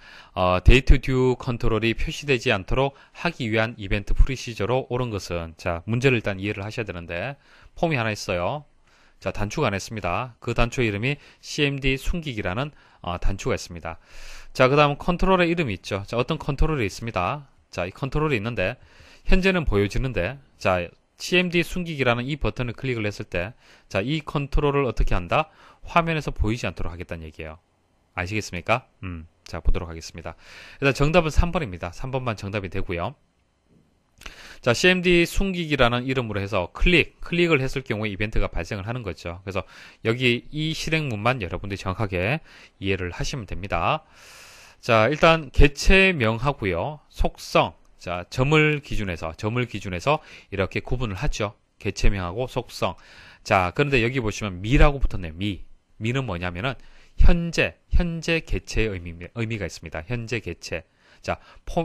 데이트 듀 컨트롤이 표시되지 않도록 하기 위한 이벤트 프리시저로 옳은 것은 자, 문제를 일단 이해를 하셔야 되는데 폼이 하나 있어요. 자, 단추가 하나 있습니다. 그 단추의 이름이 cmd 숨기기라는 단추가 있습니다. 자, 그 다음 컨트롤의 이름이 있죠. 자, 어떤 컨트롤이 있습니다. 자, 이 컨트롤이 있는데 현재는 보여지는데 자, cmd 숨기기라는 이 버튼을 클릭을 했을 때 자, 이 컨트롤을 어떻게 한다? 화면에서 보이지 않도록 하겠다는 얘기예요. 아시겠습니까? 자, 보도록 하겠습니다. 일단 정답은 3번입니다. 3번만 정답이 되고요. 자, cmd 숨기기라는 이름으로 해서 클릭을 했을 경우에 이벤트가 발생을 하는 거죠. 그래서 여기 이 실행문만 여러분들이 정확하게 이해를 하시면 됩니다. 자, 일단 개체명하고요. 속성. 자, 점을 기준해서 이렇게 구분을 하죠. 개체명하고 속성. 자, 그런데 여기 보시면 미라고 붙었네요. 미는 뭐냐면은 현재 개체의 의미가 있습니다. 현재 개체. 자,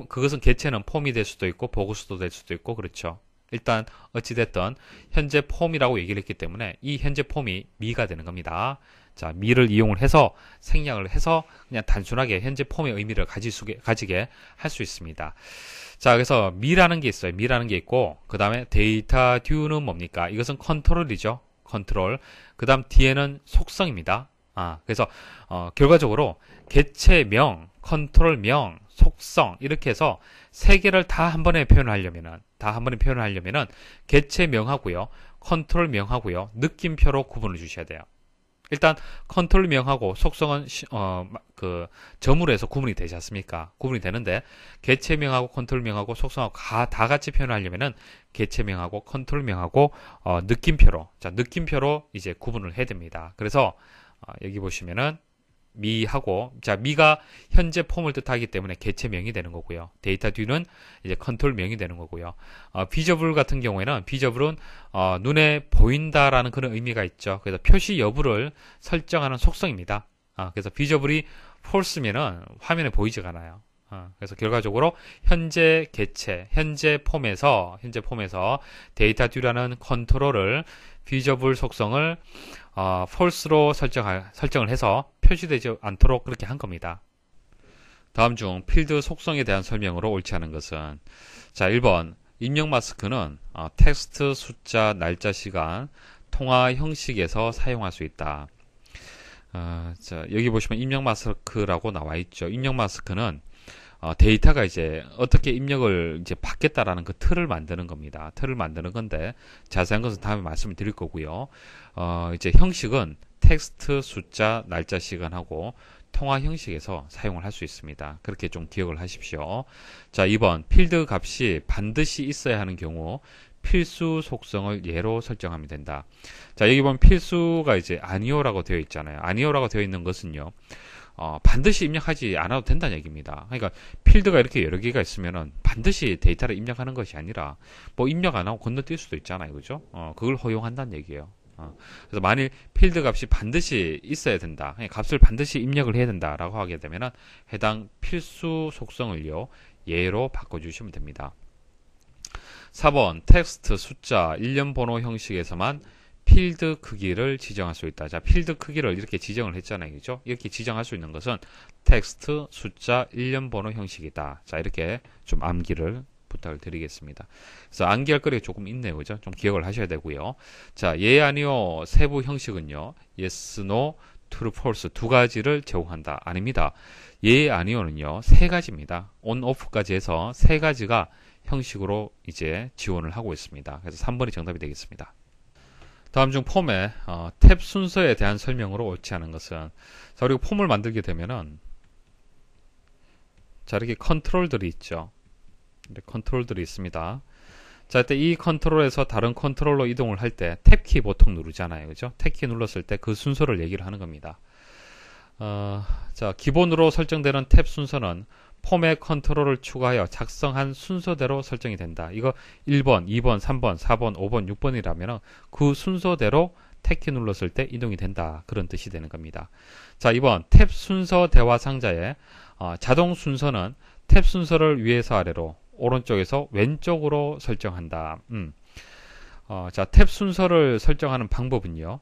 그것은 개체는 폼이 될 수도 있고 보고서도 될 수도 있고 그렇죠. 일단 어찌됐든 현재 폼이라고 얘기를 했기 때문에 이 현재 폼이 미가 되는 겁니다. 자, 미를 이용을 해서 생략을 해서 그냥 단순하게 현재 폼의 의미를 가지게 할 수 있습니다. 자, 그래서 미라는 게 있어요. 미라는 게 있고 그 다음에 데이터 듀는 뭡니까? 이것은 컨트롤이죠. 컨트롤. 그 다음 뒤에는 속성입니다. 그래서 결과적으로 개체명, 컨트롤명, 속성 이렇게 해서 세 개를 다 한 번에 표현하려면은 개체명하고요, 컨트롤명하고요, 느낌표로 구분을 주셔야 돼요. 일단 컨트롤명하고 속성은 점으로 해서 구분이 되지 않습니까? 구분이 되는데 개체명하고 컨트롤명하고 속성하고 다 같이 표현하려면은 개체명하고 컨트롤명하고 느낌표로 이제 구분을 해야 됩니다. 그래서 여기 보시면은 미하고 자, 미가 현재 폼을 뜻하기 때문에 개체명이 되는 거고요. 데이터 듀는 이제 컨트롤명이 되는 거고요. 비저블 같은 경우에는 비저블은 눈에 보인다라는 그런 의미가 있죠. 그래서 표시 여부를 설정하는 속성입니다. 그래서 비저블이 false면은 화면에 보이지가 않아요. 그래서 결과적으로 현재 개체, 현재 폼에서 데이터 듀라는 컨트롤을 비저블 속성을 false로 설정을 해서 표시되지 않도록 그렇게 한 겁니다. 다음 중 필드 속성에 대한 설명으로 옳지 않은 것은, 자, 1번 입력 마스크는 텍스트, 숫자, 날짜, 시간, 통화 형식에서 사용할 수 있다. 자, 여기 보시면 입력 마스크라고 나와 있죠. 입력 마스크는 데이터가 이제 어떻게 입력을 이제 받겠다라는 그 틀을 만드는 겁니다. 틀을 만드는 건데 자세한 것은 다음에 말씀을 드릴 거고요. 이제 형식은 텍스트, 숫자, 날짜, 시간하고 통화 형식에서 사용을 할 수 있습니다. 그렇게 좀 기억을 하십시오. 자, 2번 필드 값이 반드시 있어야 하는 경우 필수 속성을 예로 설정하면 된다. 자, 여기 보면 필수가 이제 아니오라고 되어 있잖아요. 아니오라고 되어 있는 것은요, 반드시 입력하지 않아도 된다는 얘기입니다. 그러니까 필드가 이렇게 여러 개가 있으면은 반드시 데이터를 입력하는 것이 아니라 뭐 입력 안 하고 건너뛸 수도 있잖아요. 그죠? 그걸 허용한다는 얘기예요. 그래서 만일 필드 값이 반드시 있어야 된다, 값을 반드시 입력을 해야 된다라고 하게 되면은 해당 필수 속성을요 예로 바꿔주시면 됩니다. 4번 텍스트, 숫자, 일련 번호 형식에서만 필드 크기를 지정할 수 있다. 자, 필드 크기를 이렇게 지정을 했잖아요. 그죠? 이렇게 지정할 수 있는 것은 텍스트, 숫자, 일련 번호 형식이다. 자, 이렇게 좀 암기를 부탁을 드리겠습니다. 그래서 암기할 거리가 조금 있네요. 그죠? 좀 기억을 하셔야 되고요. 자, 예, 아니요, 세부 형식은요, yes, no, true, false 두 가지를 제공한다. 아닙니다. 예, 아니요는요, 세 가지입니다. on, off까지 해서 세 가지가 형식으로 이제 지원을 하고 있습니다. 그래서 3번이 정답이 되겠습니다. 다음 중 폼의 탭 순서에 대한 설명으로 옳지 않은 것은, 자, 그리고 폼을 만들게 되면은, 자, 이렇게 컨트롤들이 있죠. 컨트롤들이 있습니다. 자, 이때 이 컨트롤에서 다른 컨트롤로 이동을 할 때 탭키 보통 누르잖아요. 그죠? 탭키 눌렀을 때 그 순서를 얘기를 하는 겁니다. 자, 기본으로 설정되는 탭 순서는 폼의 컨트롤을 추가하여 작성한 순서대로 설정이 된다. 이거 1번, 2번, 3번, 4번, 5번, 6번이라면 그 순서대로 탭키 눌렀을 때 이동이 된다. 그런 뜻이 되는 겁니다. 자, 2번 탭 순서 대화 상자에 자동 순서는 탭 순서를 위에서 아래로, 오른쪽에서 왼쪽으로 설정한다. 자, 탭 순서를 설정하는 방법은요,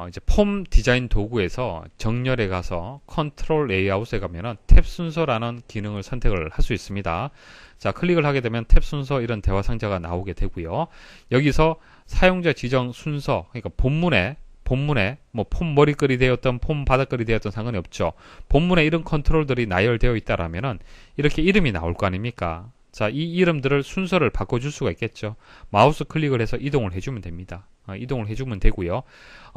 이제 폼 디자인 도구에서 정렬에 가서 컨트롤 레이아웃에 가면은 탭 순서라는 기능을 선택을 할 수 있습니다. 자, 클릭을 하게 되면 탭 순서 이런 대화 상자가 나오게 되고요. 여기서 사용자 지정 순서, 그러니까 본문에 뭐 폼 머리글이 되었던 폼 바닥글이 되었던 상관이 없죠. 본문에 이런 컨트롤들이 나열되어 있다라면은 이렇게 이름이 나올 거 아닙니까? 자, 이 이름들을 순서를 바꿔줄 수가 있겠죠. 마우스 클릭을 해서 이동을 해주면 됩니다. 이동을 해주면 되고요.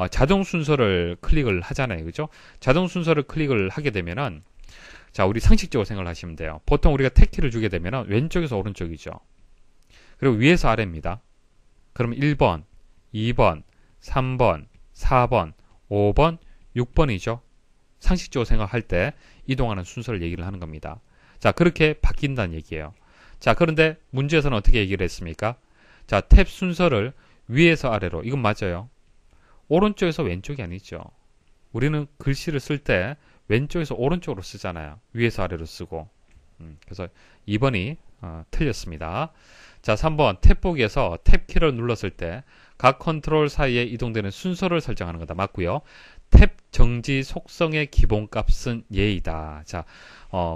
자동 순서를 클릭을 하잖아요. 그죠? 자동 순서를 클릭을 하게 되면은, 자, 우리 상식적으로 생각을 하시면 돼요. 보통 우리가 탭키를 주게 되면은 왼쪽에서 오른쪽이죠. 그리고 위에서 아래입니다. 그러면 1번, 2번, 3번, 4번, 5번, 6번이죠. 상식적으로 생각할 때 이동하는 순서를 얘기를 하는 겁니다. 자, 그렇게 바뀐다는 얘기예요. 자, 그런데 문제에서는 어떻게 얘기를 했습니까? 자, 탭 순서를 위에서 아래로, 이건 맞아요. 오른쪽에서 왼쪽이 아니죠. 우리는 글씨를 쓸 때 왼쪽에서 오른쪽으로 쓰잖아요. 위에서 아래로 쓰고. 그래서 2번이 틀렸습니다. 자, 3번 탭 보기에서 탭키를 눌렀을 때 각 컨트롤 사이에 이동되는 순서를 설정하는 거다. 맞고요. 탭 정지 속성의 기본값은 예이다. 자,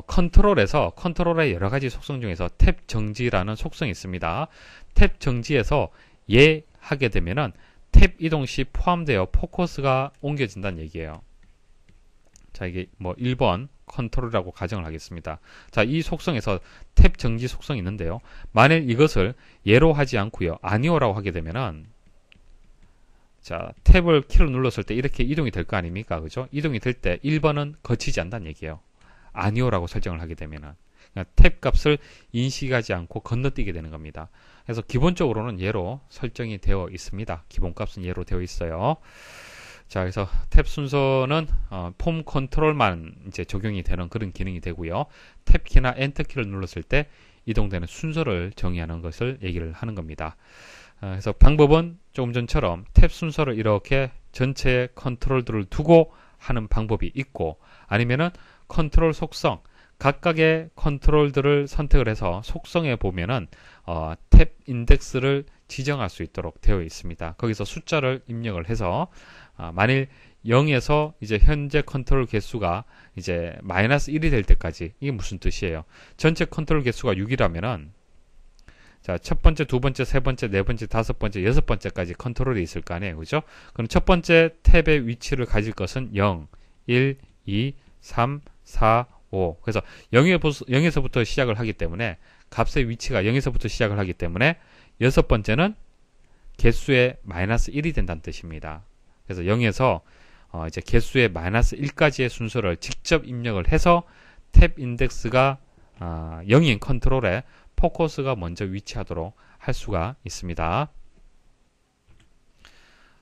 컨트롤의 여러 가지 속성 중에서 탭 정지라는 속성이 있습니다. 탭 정지에서 예 하게 되면은 탭 이동 시 포함되어 포커스가 옮겨진다는 얘기예요. 자, 이게 뭐 1번 컨트롤이라고 가정을 하겠습니다. 자, 이 속성에서 탭 정지 속성이 있는데요. 만일 이것을 예로 하지 않고요, 아니오라고 하게 되면은, 자, 탭을 키를 눌렀을 때 이렇게 이동이 될 거 아닙니까? 그죠? 이동이 될 때 1번은 거치지 않는다는 얘기예요. 아니오라고 설정을 하게 되면은. 그러니까 탭 값을 인식하지 않고 건너뛰게 되는 겁니다. 그래서 기본적으로는 예로 설정이 되어 있습니다. 기본값은 예로 되어 있어요. 자, 그래서 탭 순서는 폼 컨트롤만 이제 적용이 되는 그런 기능이 되고요. 탭키나 엔터키를 눌렀을 때 이동되는 순서를 정의하는 것을 얘기를 하는 겁니다. 그래서 방법은 조금 전처럼 탭 순서를 이렇게 전체 컨트롤들을 두고 하는 방법이 있고, 아니면은 컨트롤 속성, 각각의 컨트롤들을 선택을 해서 속성에 보면은 탭 인덱스를 지정할 수 있도록 되어 있습니다. 거기서 숫자를 입력을 해서 만일 0에서 이제 현재 컨트롤 개수가 이제 마이너스 1이 될 때까지, 이게 무슨 뜻이에요? 전체 컨트롤 개수가 6이라면은 자, 첫 번째, 두 번째, 세 번째, 네 번째, 다섯 번째, 여섯 번째까지 컨트롤이 있을 거 아니에요. 그죠? 그럼 첫 번째 탭의 위치를 가질 것은 0, 1, 2, 3, 4, 5. 그래서 0에서부터 시작을 하기 때문에 값의 위치가 0에서부터 시작을 하기 때문에 여섯 번째는 개수의 마이너스 1이 된다는 뜻입니다. 그래서 0에서 이제 개수의 마이너스 1까지의 순서를 직접 입력을 해서 탭 인덱스가 0인 컨트롤에 포커스가 먼저 위치하도록 할 수가 있습니다.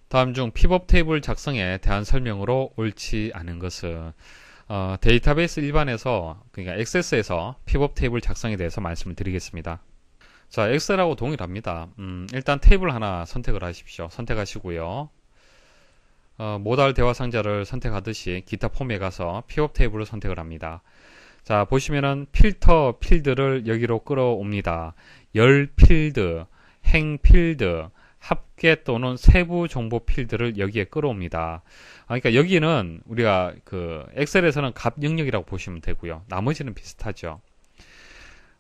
다음 중 피벗 테이블 작성에 대한 설명으로 옳지 않은 것은 데이터베이스 일반에서, 그러니까 액세스에서 피벗 테이블 작성에 대해서 말씀을 드리겠습니다. 자, 엑셀하고 동일합니다. 일단 테이블 하나 선택을 하십시오. 선택하시고요. 모달 대화 상자를 선택하듯이 기타 폼에 가서 피벗 테이블을 선택을 합니다. 자, 보시면은 필터 필드를 여기로 끌어옵니다. 열 필드, 행 필드, 합계 또는 세부 정보 필드를 여기에 끌어옵니다. 그러니까 여기는 우리가 그 엑셀에서는 값 영역이라고 보시면 되고요. 나머지는 비슷하죠.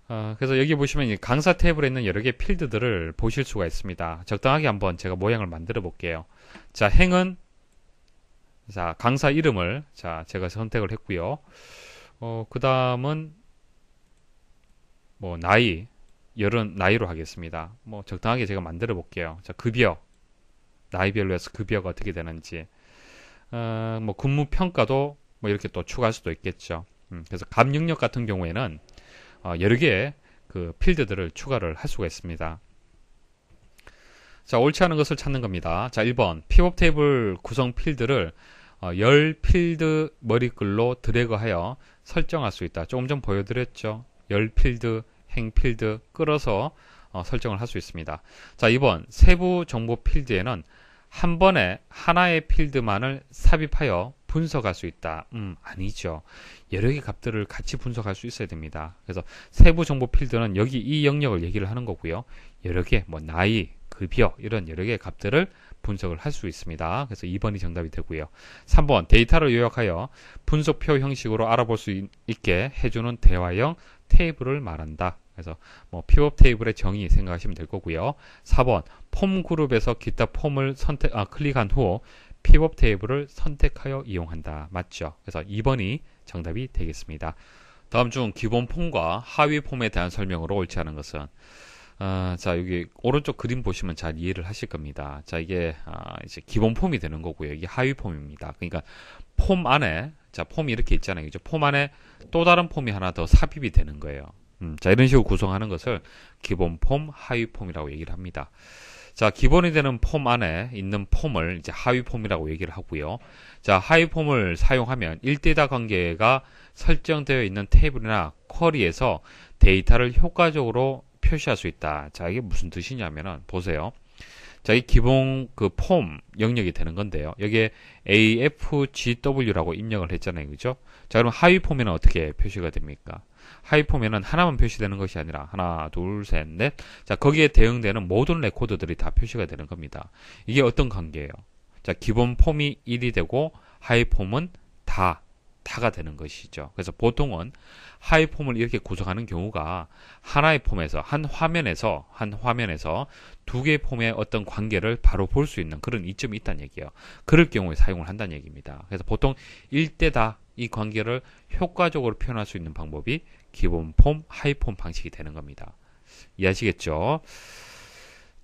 그래서 여기 보시면 강사 테이블에 있는 여러 개의 필드들을 보실 수가 있습니다. 적당하게 한번 제가 모양을 만들어 볼게요. 자, 행은 자, 강사 이름을 제가 선택을 했고요. 그 다음은 뭐 나이, 열은 나이로 하겠습니다. 뭐 적당하게 제가 만들어 볼게요. 자, 급여, 나이별로 해서 급여가 어떻게 되는지, 뭐 근무 평가도 뭐 이렇게 또 추가할 수도 있겠죠. 그래서 값 영역 같은 경우에는 여러 개의 그 필드들을 추가를 할 수가 있습니다. 자, 옳지 않은 것을 찾는 겁니다. 자, 1번 피벗 테이블 구성 필드를 열 필드 머리글로 드래그하여 설정할 수 있다. 조금 전 보여드렸죠. 열 필드, 행 필드 끌어서 설정을 할 수 있습니다. 자, 2번 세부 정보 필드에는 한 번에 하나의 필드만을 삽입하여 분석할 수 있다. 아니죠. 여러 개의 값들을 같이 분석할 수 있어야 됩니다. 그래서 세부 정보 필드는 여기 이 영역을 얘기를 하는 거고요. 여러 개, 뭐 나이, 급여 이런 여러 개의 값들을 분석을 할 수 있습니다. 그래서 2번이 정답이 되고요. 3번 데이터를 요약하여 분석표 형식으로 알아볼 수 있게 해주는 대화형 테이블을 말한다. 그래서 뭐 피벗 테이블의 정의 생각하시면 될 거고요. 4번 폼 그룹에서 기타 폼을 클릭한 후 피벗 테이블을 선택하여 이용한다. 맞죠? 그래서 2번이 정답이 되겠습니다. 다음 중 기본 폼과 하위 폼에 대한 설명으로 옳지 않은 것은 자, 여기 오른쪽 그림 보시면 잘 이해를 하실 겁니다. 자, 이게 이제 기본 폼이 되는 거고요. 이게 하위 폼입니다. 그러니까 폼 안에, 자, 폼이 이렇게 있잖아요. 그죠? 폼 안에 또 다른 폼이 하나 더 삽입이 되는 거예요. 자, 이런 식으로 구성하는 것을 기본 폼, 하위 폼이라고 얘기를 합니다. 자, 기본이 되는 폼 안에 있는 폼을 이제 하위 폼이라고 얘기를 하고요. 자, 하위 폼을 사용하면 1대1 관계가 설정되어 있는 테이블이나 쿼리에서 데이터를 효과적으로 표시할 수 있다. 자, 이게 무슨 뜻이냐면은 보세요. 자, 이 기본 그 폼 영역이 되는 건데요. 여기에 AFGW라고 입력을 했잖아요. 그죠? 자, 그럼 하위 폼에는 어떻게 표시가 됩니까? 하위 폼에는 하나만 표시되는 것이 아니라 하나, 둘, 셋, 넷. 자, 거기에 대응되는 모든 레코드들이 다 표시가 되는 겁니다. 이게 어떤 관계예요? 자, 기본 폼이 1이 되고 하위 폼은 다가 되는 것이죠. 그래서 보통은 하위 폼을 이렇게 구성하는 경우가 하나의 폼에서 한 화면에서 두 개의 폼의 어떤 관계를 바로 볼 수 있는 그런 이점이 있다는 얘기예요. 그럴 경우에 사용을 한다는 얘기입니다. 그래서 보통 1대다 이 관계를 효과적으로 표현할 수 있는 방법이 기본 폼, 하위 폼 방식이 되는 겁니다. 이해하시겠죠?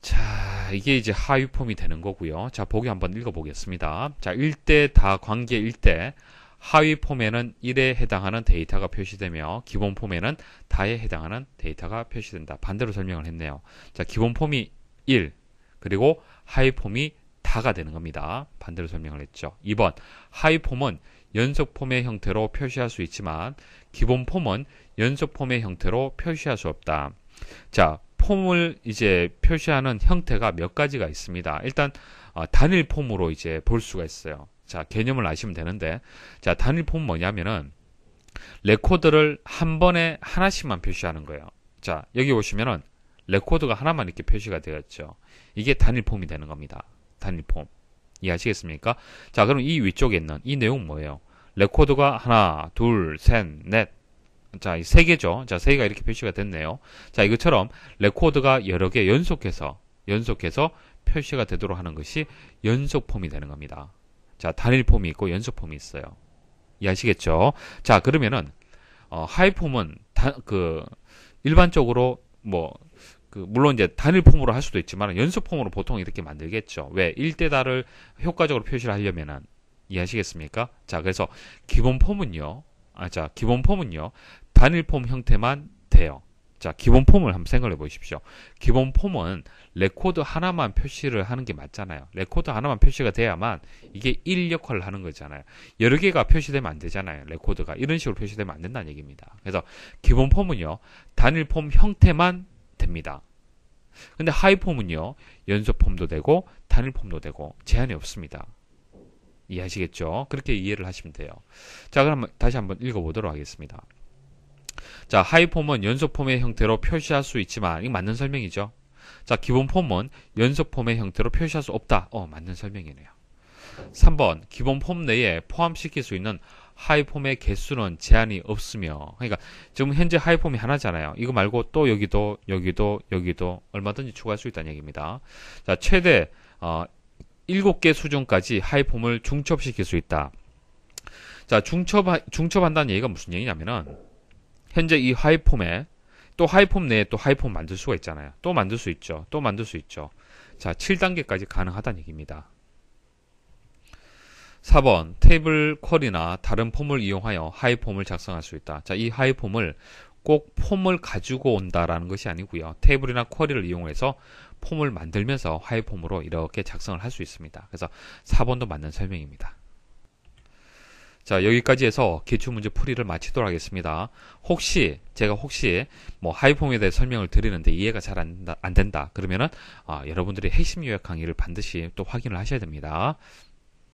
자, 이게 이제 하위 폼이 되는 거고요. 자, 보기 한번 읽어보겠습니다. 자, 1대다 관계 1대 하위 폼에는 1에 해당하는 데이터가 표시되며 기본 폼에는 다에 해당하는 데이터가 표시된다. 반대로 설명을 했네요. 자, 기본 폼이 1 그리고 하위 폼이 다가 되는 겁니다. 반대로 설명을 했죠. 2번 하위 폼은 연속 폼의 형태로 표시할 수 있지만 기본 폼은 연속 폼의 형태로 표시할 수 없다. 자, 폼을 이제 표시하는 형태가 몇 가지가 있습니다. 일단 단일 폼으로 이제 볼 수가 있어요. 자, 개념을 아시면 되는데, 자, 단일 폼 뭐냐면은, 레코드를 한 번에 하나씩만 표시하는 거예요. 자, 여기 보시면은 레코드가 하나만 이렇게 표시가 되었죠. 이게 단일 폼이 되는 겁니다. 단일 폼. 이해하시겠습니까? 자, 그럼 이 위쪽에 있는 이 내용 뭐예요? 레코드가 하나, 둘, 셋, 넷. 자, 이 세 개죠. 자, 세 개가 이렇게 표시가 됐네요. 자, 이것처럼 레코드가 여러 개 연속해서 표시가 되도록 하는 것이 연속 폼이 되는 겁니다. 자, 단일 폼이 있고 연속 폼이 있어요. 이해하시겠죠? 자, 그러면은 하이 폼은 일반적으로 물론 이제 단일 폼으로 할 수도 있지만 연속 폼으로 보통 이렇게 만들겠죠. 왜? 1대 달을 효과적으로 표시를 하려면은 이해하시겠습니까? 자, 그래서 기본 폼은요. 기본 폼은요. 단일 폼 형태만 돼요. 자, 기본 폼을 한번 생각해 보십시오. 기본 폼은 레코드 하나만 표시를 하는 게 맞잖아요. 레코드 하나만 표시가 돼야만 이게 1 역할을 하는 거잖아요. 여러 개가 표시되면 안 되잖아요. 레코드가 이런 식으로 표시되면 안 된다는 얘기입니다. 그래서 기본 폼은요. 단일 폼 형태만 됩니다. 근데 하이 폼은요. 연속 폼도 되고 단일 폼도 되고 제한이 없습니다. 이해하시겠죠? 그렇게 이해를 하시면 돼요. 자, 그럼 다시 한번 읽어보도록 하겠습니다. 자, 하이 폼은 연속 폼의 형태로 표시할 수 있지만 이거 맞는 설명이죠. 자, 기본 폼은 연속 폼의 형태로 표시할 수 없다. 맞는 설명이네요. 3번 기본 폼 내에 포함시킬 수 있는 하이 폼의 개수는 제한이 없으며, 그러니까 지금 현재 하이 폼이 하나잖아요. 이거 말고 또 여기도 얼마든지 추가할 수 있다는 얘기입니다. 자, 최대 7개 수준까지 하이 폼을 중첩시킬 수 있다. 자, 중첩한다는 얘기가 무슨 얘기냐면은 현재 이 하이 폼에 또 하이 폼 내에 또 하이 폼 만들 수가 있잖아요. 또 만들 수 있죠. 또 만들 수 있죠. 자, 7단계까지 가능하다는 얘기입니다. 4번 테이블 쿼리나 다른 폼을 이용하여 하이 폼을 작성할 수 있다. 자, 이 하이 폼을 꼭 폼을 가지고 온다라는 것이 아니고요. 테이블이나 쿼리를 이용해서 폼을 만들면서 하이 폼으로 이렇게 작성을 할 수 있습니다. 그래서 4번도 맞는 설명입니다. 자, 여기까지 해서 기출문제 풀이를 마치도록 하겠습니다. 제가 하이폼에 대해 설명을 드리는데 이해가 잘 안 된다. 그러면은 여러분들이 핵심 요약 강의를 반드시 또 확인을 하셔야 됩니다.